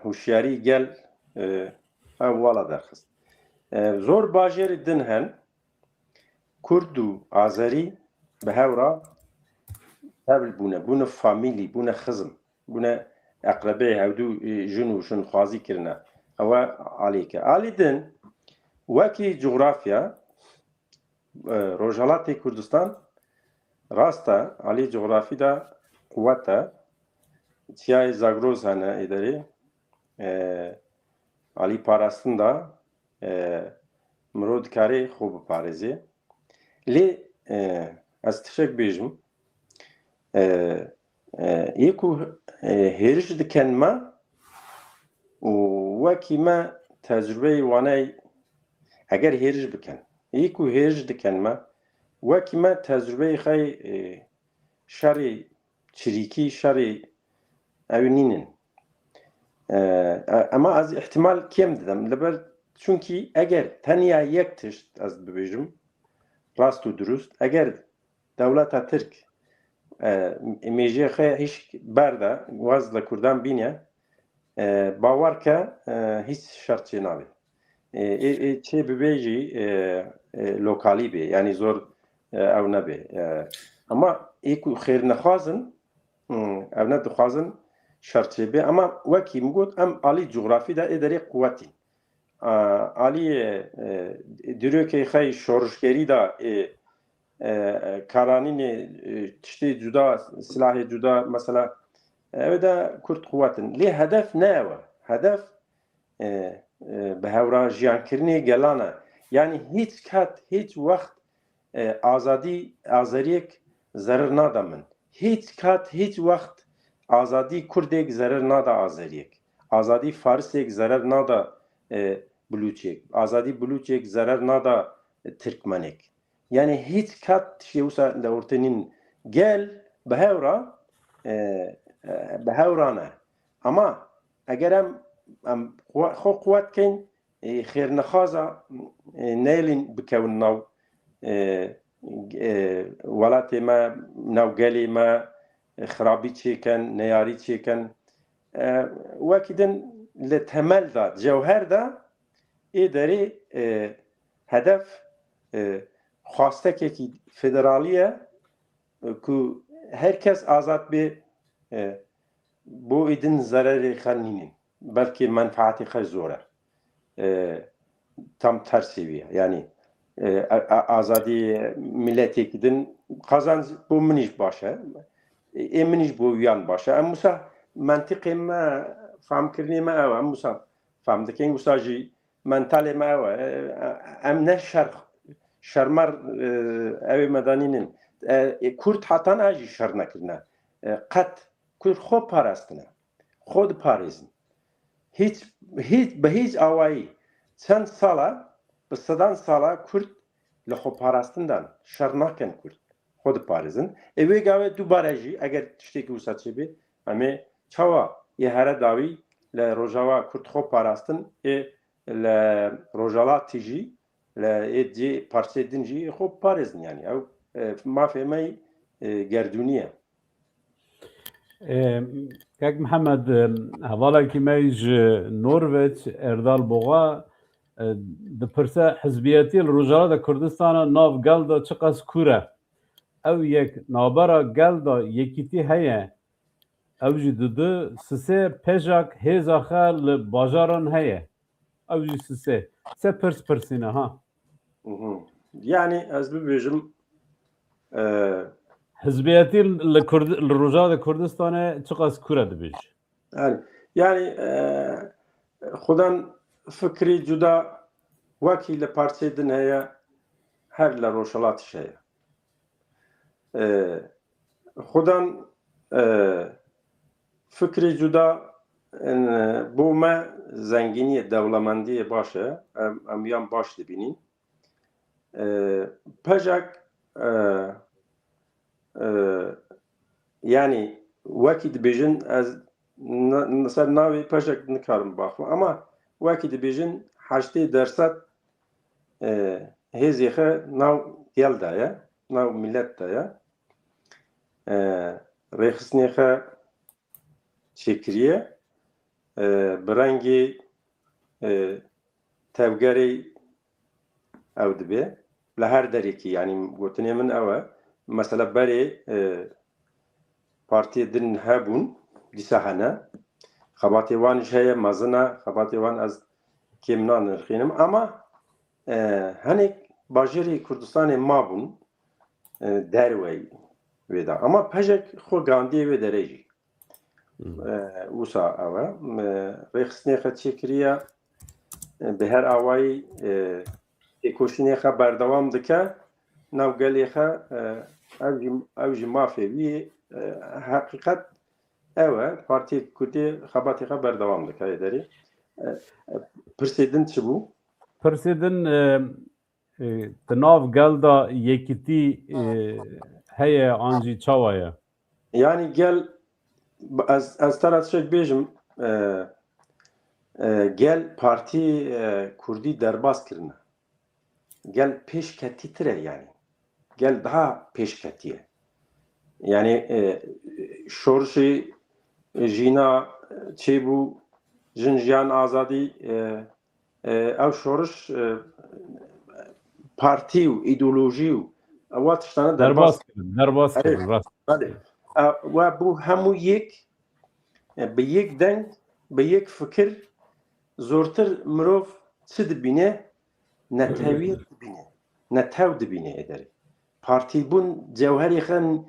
huşyarî gel ew wala derxist. Zor bajarê din hen Kurd û Azerî bi hev re tevl bûne famîlî, bûne xizm, bûne eqrebeyê hewdû jin û jinxwazî kirine. Ew alîke. Alî din wekî coğrafya Rojhelatê Kurdistan rast e, alî coğrafî de quwet e. Çiyayê Zagroz hene êderê. Alî parastin da mirov dikarê xwe biparêze. Lê ez tişek bêjim yê ku hêrij dikin me û wekî me tecrübeyê waneyê eger hêrij bikin yê ku hêrij dikin me wekî me tecrübeyê xwe şerê çirîkî şerê ew nînin. Ama ez ihtimal kêm didim li ber çunkî eger teniya yek tişt ez bibêjim rast û durust eger dewleta Tirk مێژێخە هیچ بەردا واز لە کوردان بینە باوەڕ کە هیچ شەرچێ نابێت چێ ببێژی لۆکالی بێ ینی زۆر ئەو نەبێ ئەمە ئێک و خێر نەخوازن ئەو نەدەخوازن شەرچێ بێ ئەمە وەکی مگوت ئەم ئالی جوغرافیدا ئێ دەرێ قووەتی ئالی درۆکەی خەی شۆڕژگەریدا کارانینێ تشتê cuda silahê cuda mesela ew de Kurd qwetin lê hedef ne ew e hedef bi hewra jiyankirinê gelan e yanî hiç ket hiç wext azadî azeriyek zerir nada min hiç ket hiç wext azadî Kurdêk zerir nada azeriyek azadî farisêk zerir nada Bulûçêk azadî Bulûçêk zerir nada Tirkmenêk yani hiç kat şeyusa le ortenin gel behevra behevrana ama eğer em xo quwet kin xêr nexaza nelin bikevin nav welatê me nav gelê me xirabî çêken neyarî çêken wekî din li temel da cewher da ê derê hedef xwastekekî federalî ye ku herkes azad bê bo êdin zererê xwe nînin belkî menfaetê xwe zor e tam tersê wî ye yanî azadî milletêkî din qazanc bo min jî baş e ê min jî bo wiyan baş e em wisa mentiqê me famkirinê me ew e em wisa fam dikin wisa jî mentalê me ew e em ne şer şermer ew medanînin Kurd hatan a jî şer nekirine qet Kurd xwe parastine xwe diparêzin hiç bi hiç awayî çend sala bi sedan sala Kurd li xwe parastindan şer nakin Kurd xwe diparêzin wê gavê dubare jî eger tiştekî wisa çêbê em ê çawa yê here dawî li Rojava Kurd xwe parastin li Rojhelatê jî ê parçê din jî xwe parêzin yani ew mafê me gerdûnî ye Kek Mihemed hevalekî me ji Norveç Erdal Boğa dipirse hizbiyetî li Rojhelatê Kurdistanê nav gel da çi qas kûr e ew yek navbera gel da yekîtî heye ew jî didi sisê pêjak hêza xwe li bajaran heye ew jî sisê se pirsîne ha yani ez bibêjim hizbiyetî li Rojhelatê Kurdistanê çi qas kûr e dibêje yani xudan fikrî cuda wekî li parçê din heye her li Rojhelatê heye xudan fikrî cuda bo me zengîniyê dewlemendiyê baş e em yan baş dibînin pejek yani wekî dibêjin ez ser navê pejek nikarim baxim ama wekî dibêjin 80% hêzê xwe nav gel de ye nav millet de ye rêxistinê xwe çêkiriye bi rengê tevgerê ew dibe li her derekî yanî gotinê min ew e mesela berê partiyê din hebûn dîsa hene xebatê wan jî heye mezin e xebatê wan ez kêm nanirxînim ama hinek bajêrê Kurdistanê mabûn derwey wê da ama pejek xwe gandiyê wê derê jî wisa ew e rêxistinê xwe çêkiriye bi her awayî têkoşînê xwe berdewam dike nav gelê xwe ew jî mafê wî heqîqet ew e Partiyê Kurdî xebatê xwe berdewam dike ê derê pirsê din çi bû pirsê din di nav gel da yekîtî heye an jî çawa ye yani gel ez tera tişek bêjim gel Partî Kurdî derbas kirine gel pêşketîtir e yani gel daha pêşketî ye yani şorşi jina çebu jinjiyan azadi ev şorş parti û ideoloji û ewa tiştane derbas kirin rast. Ve bu hemû yek bi yek deng bi yek fikir zortir mirov çi dibîne netewiyet dibîne netew dibîne ederê partîbûn cewherê xwe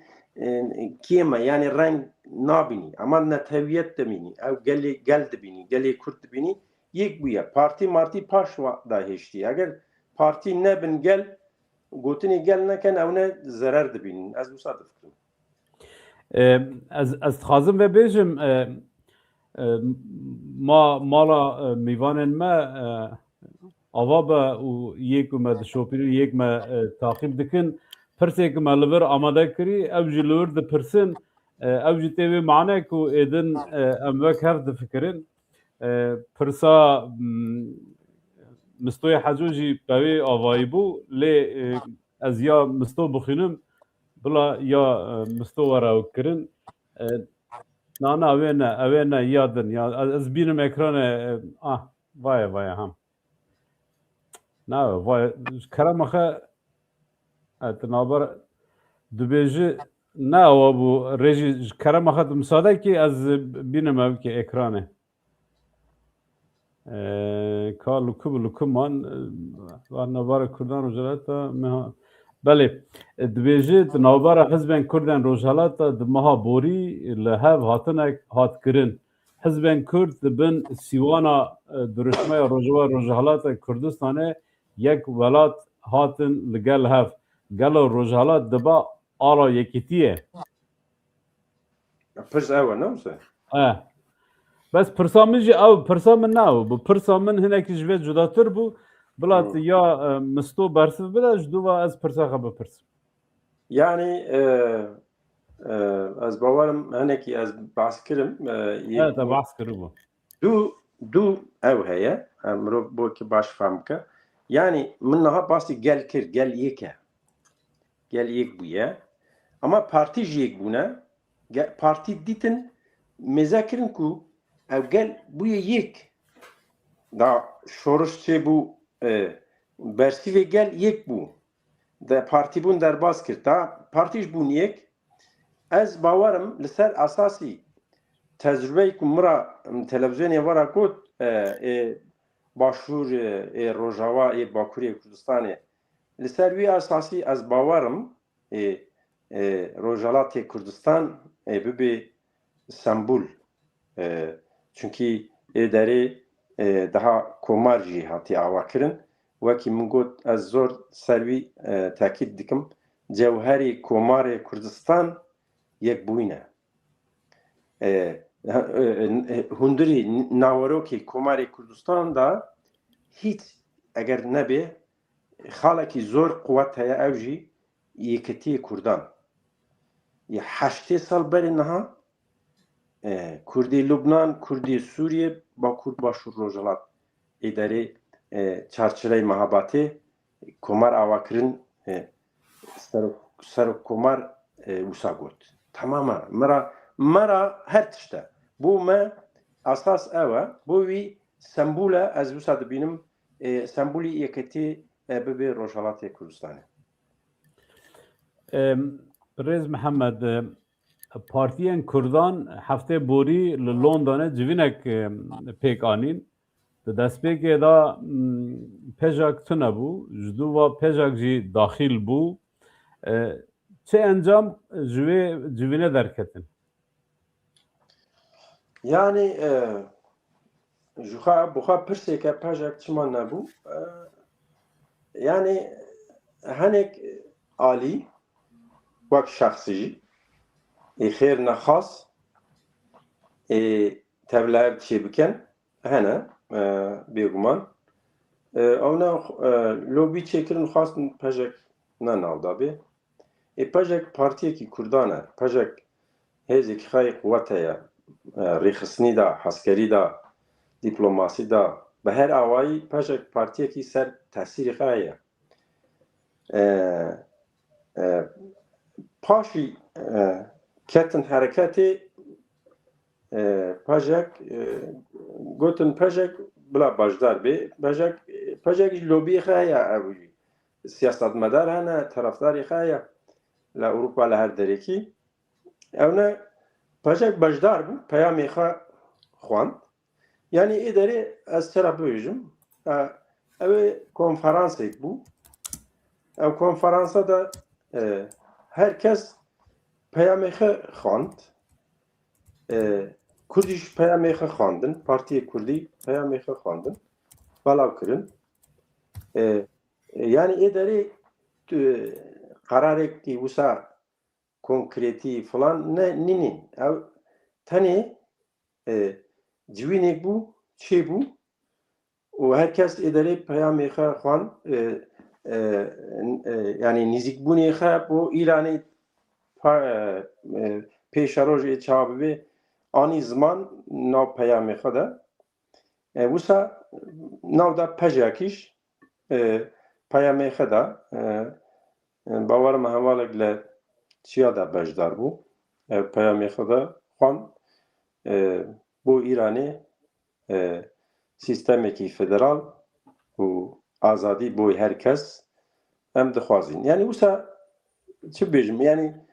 kême yani reng nabînî ama netewiyet dibînî ew gel dibînî gelê Kurd dibînî yek bûye partî martî paş da hêştî eger partî nebin gel gotinê gel nekin ew ne zerer dibînin ez wisa difikirim Ez dixwazim vebêjim mala mêvanên me ava be û yek me dişopînin yek me taqîb dikin pirsêk me li vir amade kirî ew jî li wir dipirsin ew jî tê wê mane ku êdin em wek hev difikirin pirsa mistoyê hecû jî pevê avayî bû lê ez ya misto bixwînim bila ya misto were ew kirin nana ew ne yadin ya ez bînim ekranê vaye hem na vaye kerema xwe tinaber dibêjî ne ewa bû rêjî ji kerema xwe misadekî ez bînim evkê ekranê ka li ku man navbera Kurdan Rojhelata belê dibêjî di navbera hizbên Kurdên Rojhelata di meha borî li hev hatinek hatkirin hizbên Kurd dibin sîwana duruşmeya Rojava Rojhelata Kurdistanê yek welat hatin li gel hev gelo Rojhelat dibe ala yekîtiyê pirs ew e ne bes pirsa min jî ew pirsa min ne ew bu pirsa min hinekî ji vê cudatir bû bila ya misto bersiv bide ji dû ve ez pirsa xwe bipirsim yani ez bawerim hinekî ez behs kirim te behs kiribû dû ew heye mirov bokî baş fehm bike yani min niha basî gel kir gel yek e gel yek bûye ama partî jî yek bûne partî dîtin mêze kirin ku ew gel bûye yek da şoriş çêbû bersîvê gel yek bû de partîbûn derbas kir ta partî ji bûn yek ez bawerim li ser esasî tecrübeyê ku mira televizyonê wera got başûr Rojava Bakurê Kurdistanê li ser wî esasî ez bawerim Rojhelatê Kurdistan bibe sembûl çünkî derê daha komar jî hatiye avakirin wekî min got ez zor ser wî tekîd dikim cewherê komarê Kurdistan yek bûyne hundirî nawerokê komarê Kurdistan da hiç eger nebe xalekî zor quwet heye ew jî yekîtiyê Kurdan ya heştê sal berê niha Kurdê Lubnan Kurdê Sûriye Bakur Başûr Rojhelat êderê çarçileyê mehabatê komar avakirin ser komar wisa got temamen mera her tişte bû me esas ew e bû wî sembûl e ez wisa dibînim sembûlî yekîtî bibe Rojhelatê Kurdistanê Rêz Mihemed Partiyên Kurdan heftê borî li Londonê civînek pêk anîn di destpêkê da pêjak tune bû ji dû ve pêjak jî daxîl bû çi encam ji wê civînê derketin yani ji xwe bi xwe pirsêke pêjak çima nebû yani hinek alî wek şexsî jî xêr nexas tevleher çê bikin hene bêguman ew ne lobî çêkirin xwastin pejek ne navda bê pejek partiyekî Kurdan e pejek hêzekî xwe quwet heye rêxistinî da heskerî da dîplomasî da bi her awayî pejek partiyekî ser tesîrê xwe heye paşî ketin hareketi pajak gotin pajak bla bajdar be pajak lobi khaya siyasetmedar hene taraftarı khaya la Avrupa la her dereki evne pajak bajdar bu peyami kha xwan yani idari az tarafıyım ev konferansek bu ev konferansa da herkes peyami kha xwand Kurdiş peyami kha xwandin Partiya Kurdî peyami kha xwandin balav kirin yani idari kararek ki wisa konkreti falan ne ninin ev tane civînek bû çê bû û herkes idare peyamê xwe xwan yani nîzîkbûnê xwe bo Îranê pêşa rojê çavbî anî ziman nav peyamê xwe de wisa nav da pejekîş peyamê xwe da bawerim hevalek li çiya da bejdar bû ev peyamê xwe de xwan bo Îranê sistemekî federal û azadî bo herkes em dixwazin yani wisa çi bêjim yani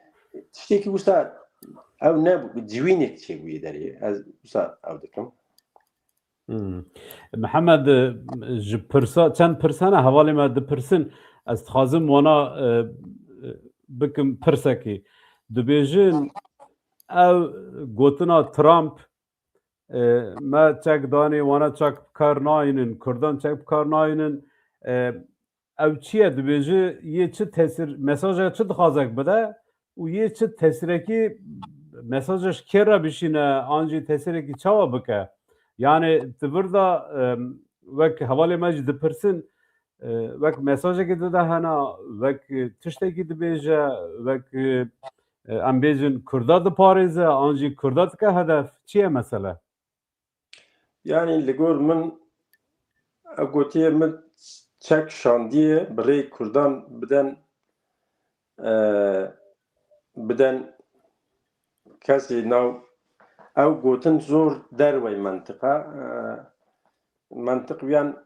tiştekî wisa ew ne civînek çêbûyê derê ez wisa ew dikim Mihemed ji pirsa çend pirsane hevalê me dipirsin ez dixwazim wana bikim pirsekê dibêjin ew gotina Trump me çek danê wana çek kar nayînin Kurdan çek kar nayînin ew çi ye dibêje yê çi tesir mesaja çi dixwazek bide û yê çi tesirekî mesajeş kê re bişîne an jî tesirekî çawa bike yani di vir da wek hevalê me jî dipirsin wek mesajekê dide hena wek tiştekî dibêje wek em bêjin Kurda diparêze an jî Kurda dike hedef çi ye mesele yani li gor min ew gotiye min çek şandiye birê Kurdan biden kesê nav ew gotin zor derwe mentıqa mentıq wiyan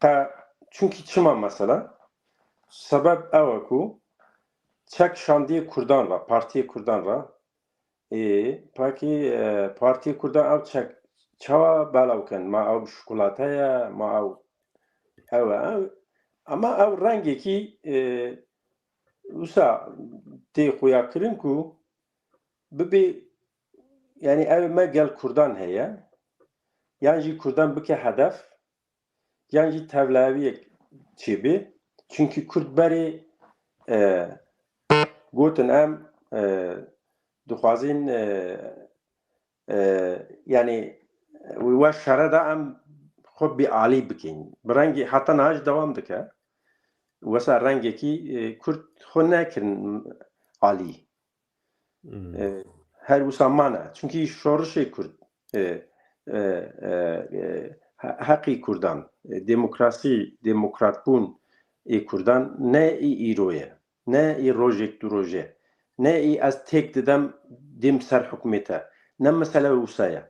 qe çünkü çima mesela sebep ew e ku çek şandiye Kurdan ra Partiya Kurdan ra pakî Partiya Kurdan ew çek çawa belav kin ma ew şokolateye ma ew ama ew rengekî wisa tê xuya kirin ku bibe yani ev me gel Kurdan heye yan jî Kurdan bike hedef yan jî tevleviyek çêbê çünkü Kurd berê gotin em dixwazin yani we şere da em xwe bêalî bikin bi rengê heta niha jî dewam dike wesa rengekî Kurd xwe nekirin alî her wisa mane çünkü şorişê Kurd heqî Kurdan demokrasî demokratbûn ê Kurdan ne îro ye ne ê rojek du rojê ne ê ez têk didem dêm ser hikûmete ne mesele wisa ye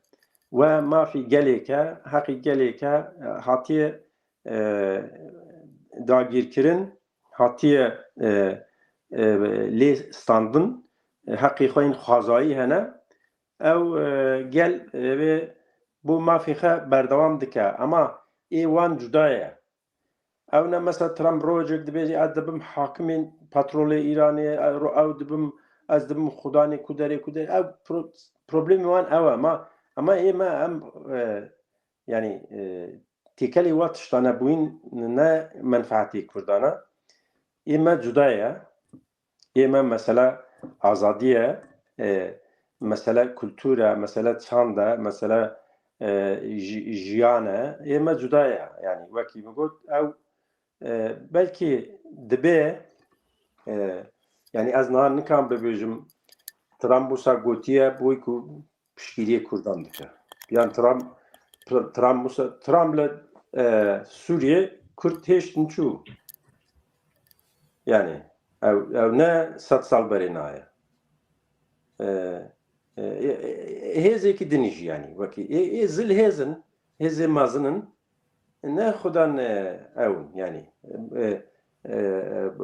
we mafî gelêke heqî gelêke hatiye dagîrkirin hatiye lê standin heqî xwe yên xwazayî hene ew gel vê bo mafê xwe berdewam dike ama ê wan cuda ye ew ne mesela Trump rojek dibêje ez dibim hakimên petrolê Îranê ew dibim ez dibim xudanê ku derê ew problemê wan ew e ama ême em yani têkelê wa tiştane bûyîn ne menfaetê Kurdan e ême cuda ye ême mesela azadiye mesele kültür e mesele çand e mesele jiyan e ême cuda ye yani wekî min got ew belkî dibe yani ez niha nikan bibêjim Trump wisa gotiye boy ku piştgiriyê Kurdan dike yan Trump li Sûriye Kurd hêştin çû yani ew ne 100 sal berê naye hêzekî din jî yanî wekî zil hêzin hêzê mezinin ne xudan ew yanî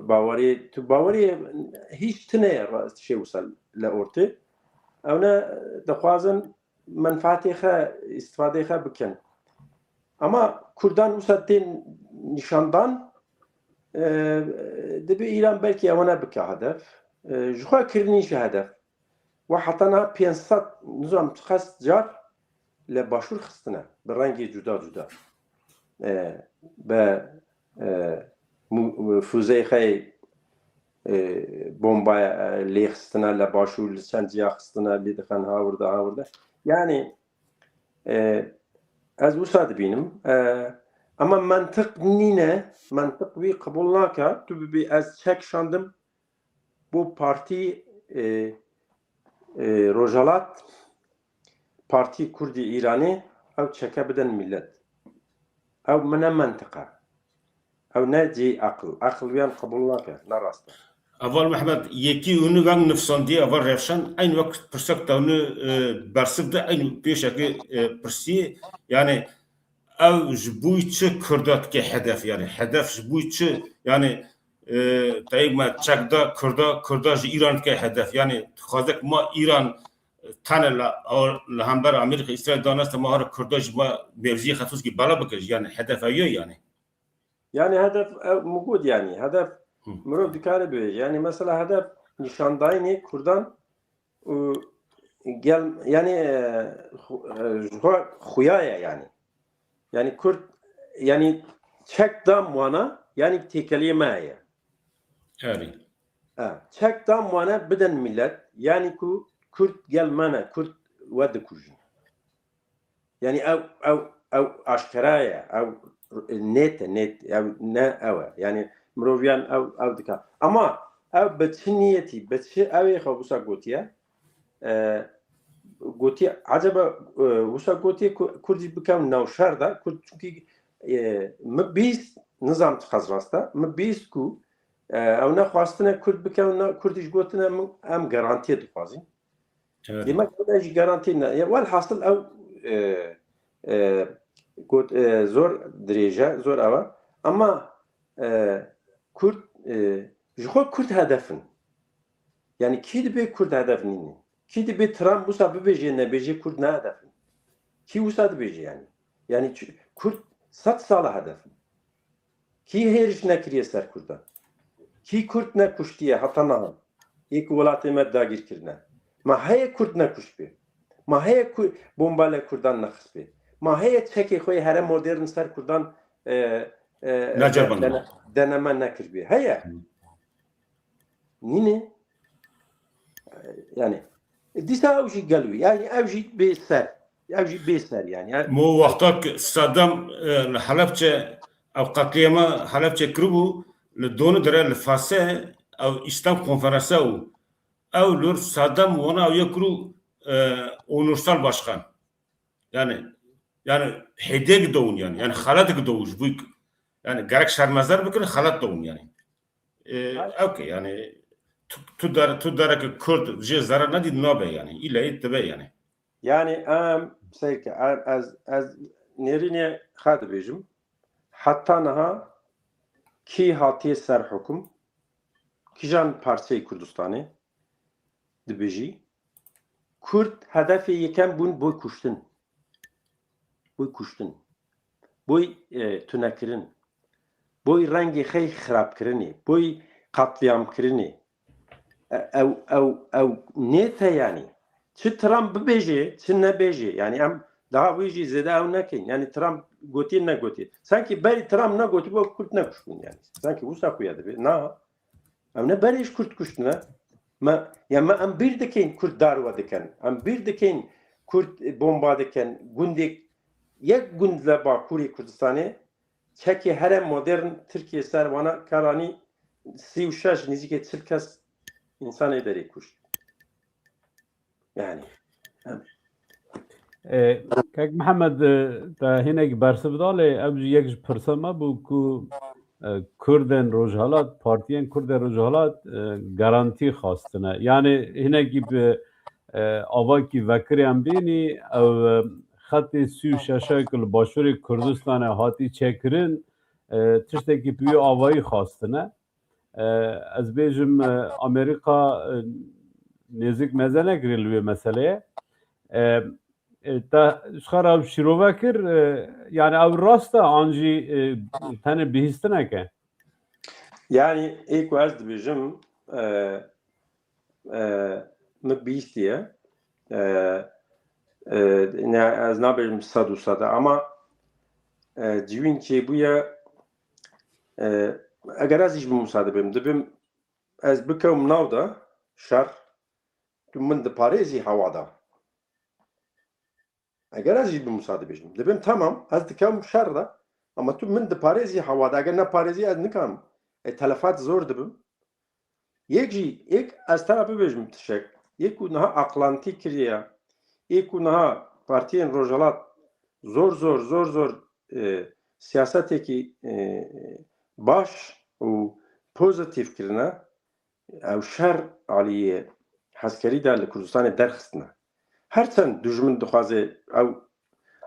bawerî tu bawerî hîç tune şê wisa li ortê ew ne dixwazin menfaetê xwe îstîfadê xwe bikin ama Kurdan wisa tên nîşandan dibe İran belkî ew nebike hedef ji xwe kirinî jî hedef ve heta niha 500 nizam xest car li başûr xistine bi rengê cuda cuda bi füzeyê xwe bombaya lê xistine li başûr li çenciya xistine lê dixin hawirde yani ez wisa dibînim ama mentiq nîne mentiq wî qebûl nake tu bibî ez çek şandim bu partî Rojhelatê Partî Kurdî Îranê ew çeke bidin millet ew min ne mentiqe ew ne cî aqil wiyan qebûl nake ne rast e Aval Mehmed yekî hûn weng nifsandiye aval rewşan eyn wek pirsek te hûn bersiv de eyn pêşekê pirsiyê yani ew ji bo çi Kurda dike hedef yani hedef ji bo çi yani teyme çekda Kurda ji İran dike hedef yani dixwazek ma İran tane li hember Amerîka İsrail danast ma har Kurda ji ma mevziyê xetûskî bala bike yani hedef ew yani yani hedef mugud yani hedef mirov dikare bê yani mesela hedef nîşandayînê Kurdan gel yani xuya ye yani Kurd yani çek dam wana yani têkiliyê me heye çek dam wana bidin millet yani ku Kurd gel mene Kurd we dikujin yani ew aşkera ye ew net ew ne ew yani miroviyan ew dikar ama ew bi çi niyetî bi çi evê xwe wisa gotiye gotiye acaba wisa gotiye Kurdî bikewn newşer de Kurd çünkü me bîst nizam dixwaz rast e me bîst ku ew nexwastine Kurd bikewn Kurdî ji gotine em garantiye dixwazîn demek ew jî garantî ne welhasıl ew zor dirêje zor ew ama Kurd ji xwe Kurd hedefin yani kî dibe Kurd hedef nîne kî dibe Trump wisa bibêje nebêje Kurd ne hedefin kî wisa dibêje yani Kurd 100 sala hedefin kî hêriş nekiriye ser Kurdan kî Kurd nekuştiye heta niha yek welatê me dagîrkirine ma heye Kurd nekûş bê ma heye bomba li Kurdan nexist bê ma heye çekê xwe here modern ser Kurdan deneme nekir bê heye nîne yani dîsa ew jî gel wî yani ew jî bê ser yani mo wexta Saddam li Helepçe ew qetliyema Helepçe kiribû li donê dire li Fasê ew İslam konferansa û ew lûr Saddam wana ew yê kirû onursal başkan yani hêdiyek dewin yani xelatek dewû ji bo yani gerek şermezler bikin xelat dewin yani okay yani tu derek Kurd jê zarar nedî nabe yani îlayê dibe yani em seyke ez nêrînê xwe dibêjim heta niha kî hatiye ser hukm kîjan Partiyê Kurdistanê dibêjî Kurd hedefê yekem bûn boy kuştin boy tunekirin boy rengê xwe xirabkirinê boy qetliyamkirinê ew nête yani çi Trump bibêje çi nebêje yani em daha wî jî zêde ew nekin yani Trump gotiye negotiye sanki berî Trump negotî bo Kurd nekuştin yani sanki wisa xuya dibe na ew ne berî ji Kurd kuştine me em bîr dikin Kurd darwe dikin em bîr dikin Kurd bomba dikin gundek yek gund li Bakurê Kurdistanê çekê here modern Tirkiye ser wana karanî 36 nêzîkî 40 kes insanê derê kuşt yani Kek Muhammed te hinek bersivdalê ew jî yek ji pirsema bû ku Kurdên Rojhelat Partiyên Kurdên Rojhelat garantî xastine yani hinekî bi avaki vekiriyan bînî ev xetê 36 li başûrê Kurdistanê hatî çêkirin tiştekî pî avayî xastine. Ez bêjim Amerîka nêzik meze nekiriye li vê meseleyê. Te xera ev şîrove kir yani ev rast e an jî tenê bihîstinek e. Yani ilk ez dibêjim min bihîstiye ez nabêjim sed û sed ama civîn çêbûye eger ez jî bi Musa dibim ez bikevim nav da şer tu min diparêzî hewa da. Eger ez jî bi Musa dibim tamam ez dikevim şer da ama tu min diparêzî hewa da eger neparêzî ez nikarim telefat zor dibim. Yek jî yek ez te bibêjim tişek yek û niha aqlantî kiriye yek û niha partiyên Rojhelat zor siyasetekî baş û pozitif kirine ew şer aliyê hezkerî de li Kurdistanê derxistine. Her çend dijmin dixwaze ew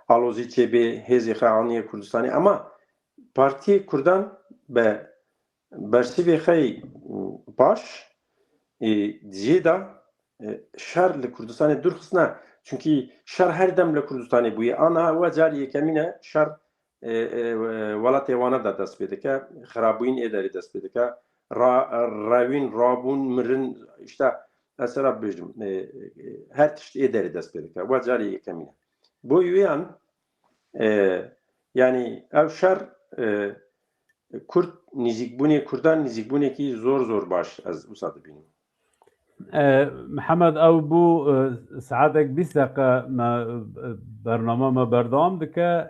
alozî çêbê hêzê xwe anîye Kurdistanê ama Partiyê Kurdan be bersivê xwe baş jê de şer li Kurdistanê durxistine. Çünkü şer her dem li Kurdistanê bûye. Ana we carî yekemîne şer welatê wan de dest pê dike, xerabûyîn ê derê dest pê dike, rewîn, rabûn, mirin işte ez ra bêjim her tişt ê derê dest pê dike. We carî yekemîne. Bo wêyan yani ev şer Kurd nîzîkbûnê Kurdan nîzîkbûnekî zor baş ez wisa dibînim. محمد ew bû saetek 20 deqe me bername me berdewam dike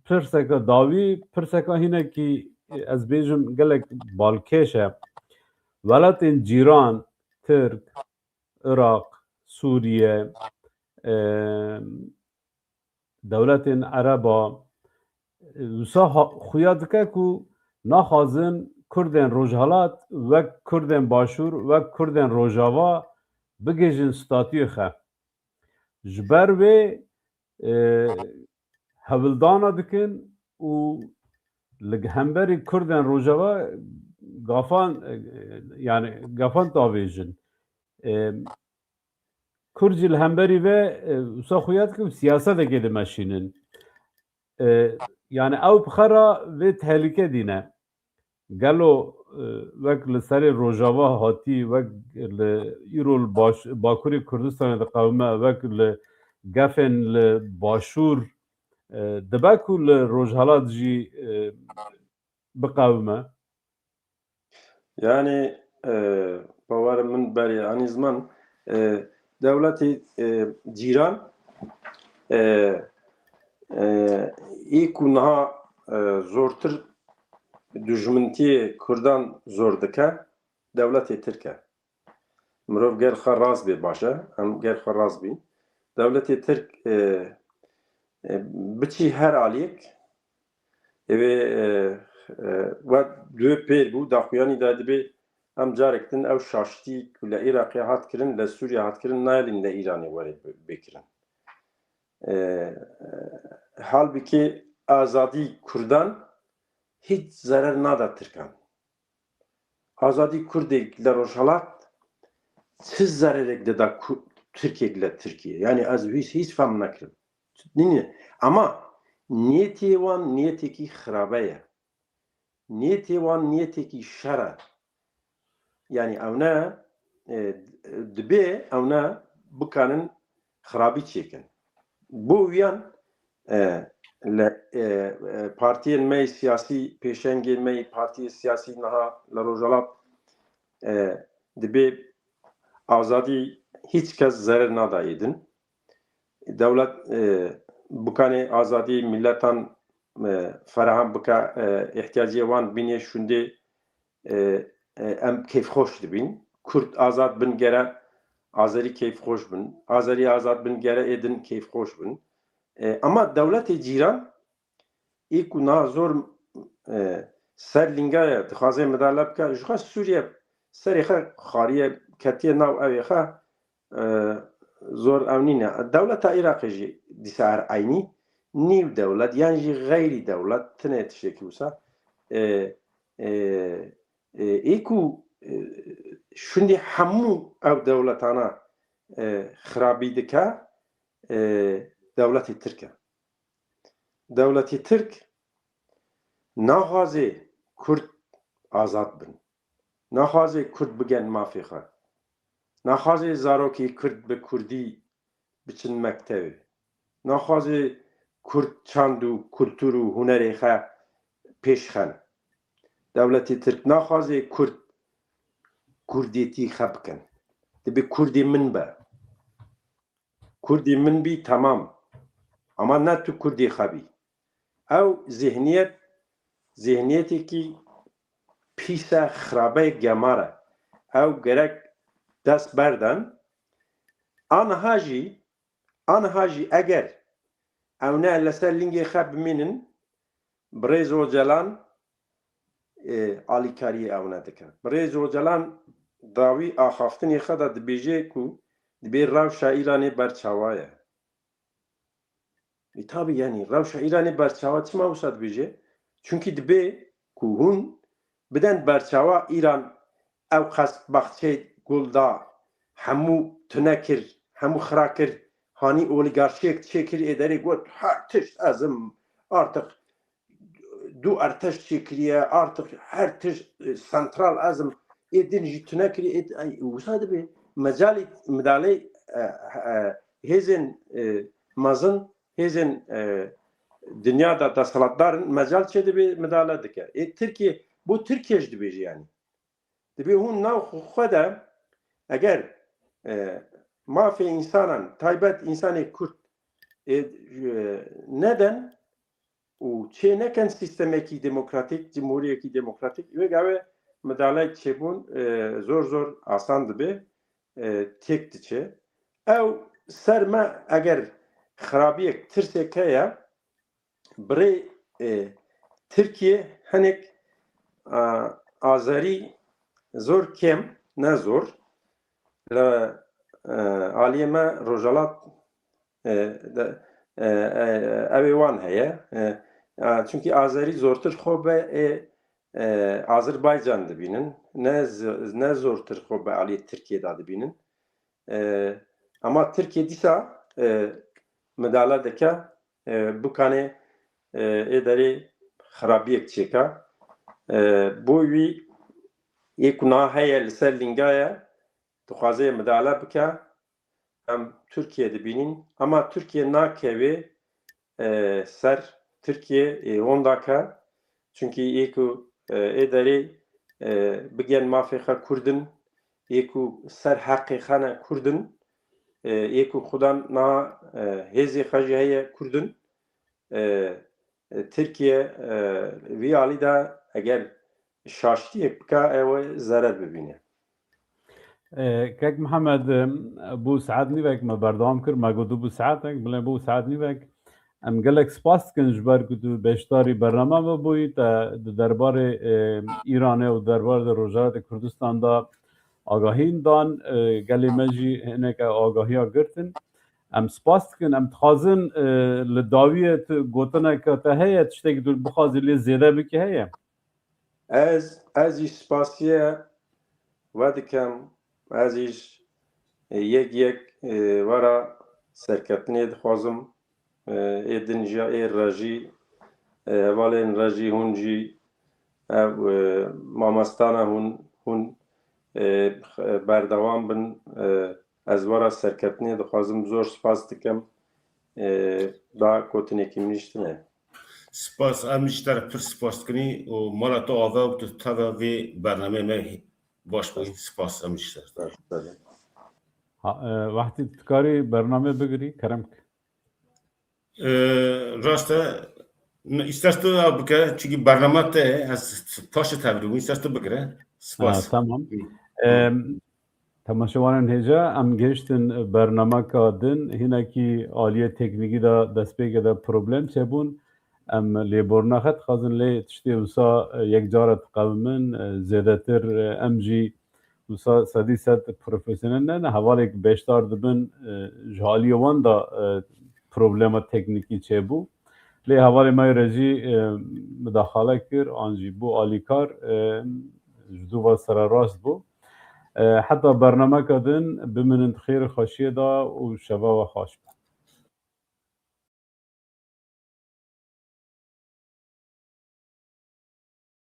pirseke dawî pirseka hinekî ez bêjim gelek balkêş e welatên cîran Tirk, Iraq, Sûriye dewletên Ereba wisa xuya dike ku naxwazin Kurdên Rojhelat ve Kurdên Başûr ve Kurdên Rojava bigêjin statûyê xwe. Ji ber wê hevildana dikin û li hemberî Kurdên Rojava gafan davêjin. Kurd jî li hemberî ve wisa xuya dike û siyasetekê dimeşînin. Yani ew bixera vê tehlike dîne. Gelo wek li serê Rojava hatî wek li îro li Bakurê Kurdistanê diqewime wek li gefên li Başûr dibe ku li Rojhelat jî biqewime. Yani bawarım min berê anî ziman dewletê cîran ê ku niha zortir dijmintiyê Kurdan zor dike dewletê Tirk e. Mirov ger xwe rast bê baş e em ger xwe rast bîn. Dewletê Tirk biçî her aliyek evê we duê pêr bû daxuyanî de dibê em carek din ew şaştî ku li Iraqê hat kirin li Sûriye hat kirin nayalîn li Îranê were bêkirin. Halbuki azadî Kurdan hiç zarar nada Tirkan. Azadî Kurdê li Rojhelat çi zararek dida Türkiye. Yani ez hiç fehm nekirim. Ama niyetê wan niyetekî xirabe ye. Niyetê wan niyetekî şer e. Yani ew ne dibe ew ne bikanin xirabî çêkin. Bu wîyan partiyên me siyasî pêşengên me partiyê siyasî niha li Rojhelat dibe azadî hiç kes zarar nada din. Dewlet bikanê azadî milletan ferahem bike ihtiyacê wan bînê şûndê em kêfxweş dibîn. Kurd azad bin gere Azerî kêfxweş bin. Azerî azad bin gere êdin kêfxweş bin. Ama dewletê cîran ê ku niha zor ser lîngaya dixwaze midale bike ji xwe Sûriye serê xwe xariye ketiye nav evê xwe زۆر ئەو نینە دەوڵەتە عێراقی ژی دیسا هەر عینی نیو دەوڵەت یانژی غەیری دەوڵەت تنێ تشتێکی وسە ئێکو شوندی هەموو ئەو دەوڵەتانە خراپی دکە دەوڵەتی ترکە دەوڵەتی ترک ناخوازێ کورد ئازاد بن ناخوازێ کورد بگەن مافێخە ناخوازێ زارۆکی کورد بە کوردی بچن مەکتەوێ ناخوازێ کورد چاند و کولتور و هونەرێخە پێشخەن دەوڵەتی ترک ناخوازێ کورد کوردێتی خە بکەن دەبێ کوردی من بە کوردی من بی تەمام ئەما نە تو کوردی خەبی ئەو ذهنیەتێکی پیسە خراپەی گەمارە ئەو گەرەک دەست بەردەن ئانهاژی ئەگەر ئەونە لەسەر لینگێ خە بمێنن برێز ڕۆژەلان ئالیکاریە ئەونە دەکەن برێز ڕۆژەلان داوی ئاخافتنی خەدا دەبێژێک و دەبێ ڕەوشە ئیرانێ بەرچاوایە تابی یعنی ڕەوشە ئیرانێ بەرچاوە چما وسە دەبێژێ چونکی دەبێ کو هون بدەن بەرچاوە ئیران ئەو قەس بەخچێ گوڵدا هەموو تونە کرد هەموو خرا کرد هانی ئۆلیگارشێک چێ کرد ئێدەرێ گوت هەر تشت ئەزم ئارتق دوو ئەرتەش چێ کریە ئارتق هەر تشت سەنترال ئەزم ئێدنجی تونە کری وسا دەبێ مەجالی مداڵەی هێزن مەزن هێزن دنیادا دەسەڵاتدارن مەجال چێ دەبێ مداڵە دکە ترکیە بۆ ترکێش دەبێژی ینی دەبێ هون ناو خۆدا ئەگەر مافێ ئینسانان تایبەت ئینسانی کورد نەدەن و چێ نەکەن سیستەمێکی دموکراتیک جمهوریەکی دموکراتیک وێگاوێ مداڵای چێبوون زۆر زۆر ئاسان دەبێ تێک دچێ ئەو سەرمە ئەگەر خراپیەک ترسێک هەیە برێ ترکیە هەنێک ئازاری زۆر کێم نە زۆر لە ئالیەمە ڕۆژەڵات ئەوێ وان هەیە چونکی ئازاری زۆرتر خۆ بە ئازربایجان دەبینن نە زۆرتر خۆ بە ئالی ترکیەدا دەبینن ئەما ترکیە دیسا مداڵە دەکە بکانێ ئێدەرێ خراپیەک چێکە بۆوی یەکونا هەیە لەسەر لینگایە دخوازەیە مداڵە بکە ئەم تورکیە دەبینین ئەما تورکیە ناکەوێ سەر تورکیە ئێوەنداکە چونکی ئێکو ئێدەرێ بگەن مافێخە کوردن ئێکو سەر حەقی خانە کوردن ئێکو خودان نا هێزی خەژی هەیە کوردن ترکیە وی ئالیدا ئەگەر شاشتیەک بکە ئەوە زەرەر ببینێ کەک محەممەد بۆ سعات نیوەک مە بەردەوام کرد مەگوت بوو سعاتێک بڵێ بۆ سعات نیوەک ئەم gelek spas dikin ji ber ku tu beşdarî bername ve bûyî te di derbarê Îranê û derbarê Rojhelatê Kurdistan da agahîn dan gelê me jî hinek agahiya girtin em spas dikin em dixwazin li dawiyê tu gotineke te heye tiştekî tu bixwazî lê zêde bikî heye ez jî spasiye ve dikem ez jî yek wera serketinê dixwazim êdinja ê rejî hevalên rejî hûn jî ev mamestana hûn berdewam bin ez wera serketinê dixwazim zor spas dikim da gotinekî min jî tune سپاس ام بیشتر پر سپاس کنی و مالا تو آوه و تو تاوه وی برنامه من باش بایین سپاس ام بیشتر وقتی تکاری برنامه بگیری کرم راسته istersen tu bike çünkü برنامه te az taşı tabirim istersen tu bigire spas tamam temaşavanın heca am geçtin برنامه kadın hinaki aliye tekniki da destpeke da problem çebun ام لێبۆرناخەت خەزن لێ تشتێ وسا یەکجارە تقەومن زێدەتر ئەم جی وسا سدی ست پروفیسیونل نه حوالک بیشتر دبن جهالی وان دا پروبلم تکنیکی چه بو لی حوالی ما رجی مداخله کر آنجی بو آلیکار جدو و سر راست بو حتی برنامه کدن بمنند خیر خوشی دا و شبه و خوش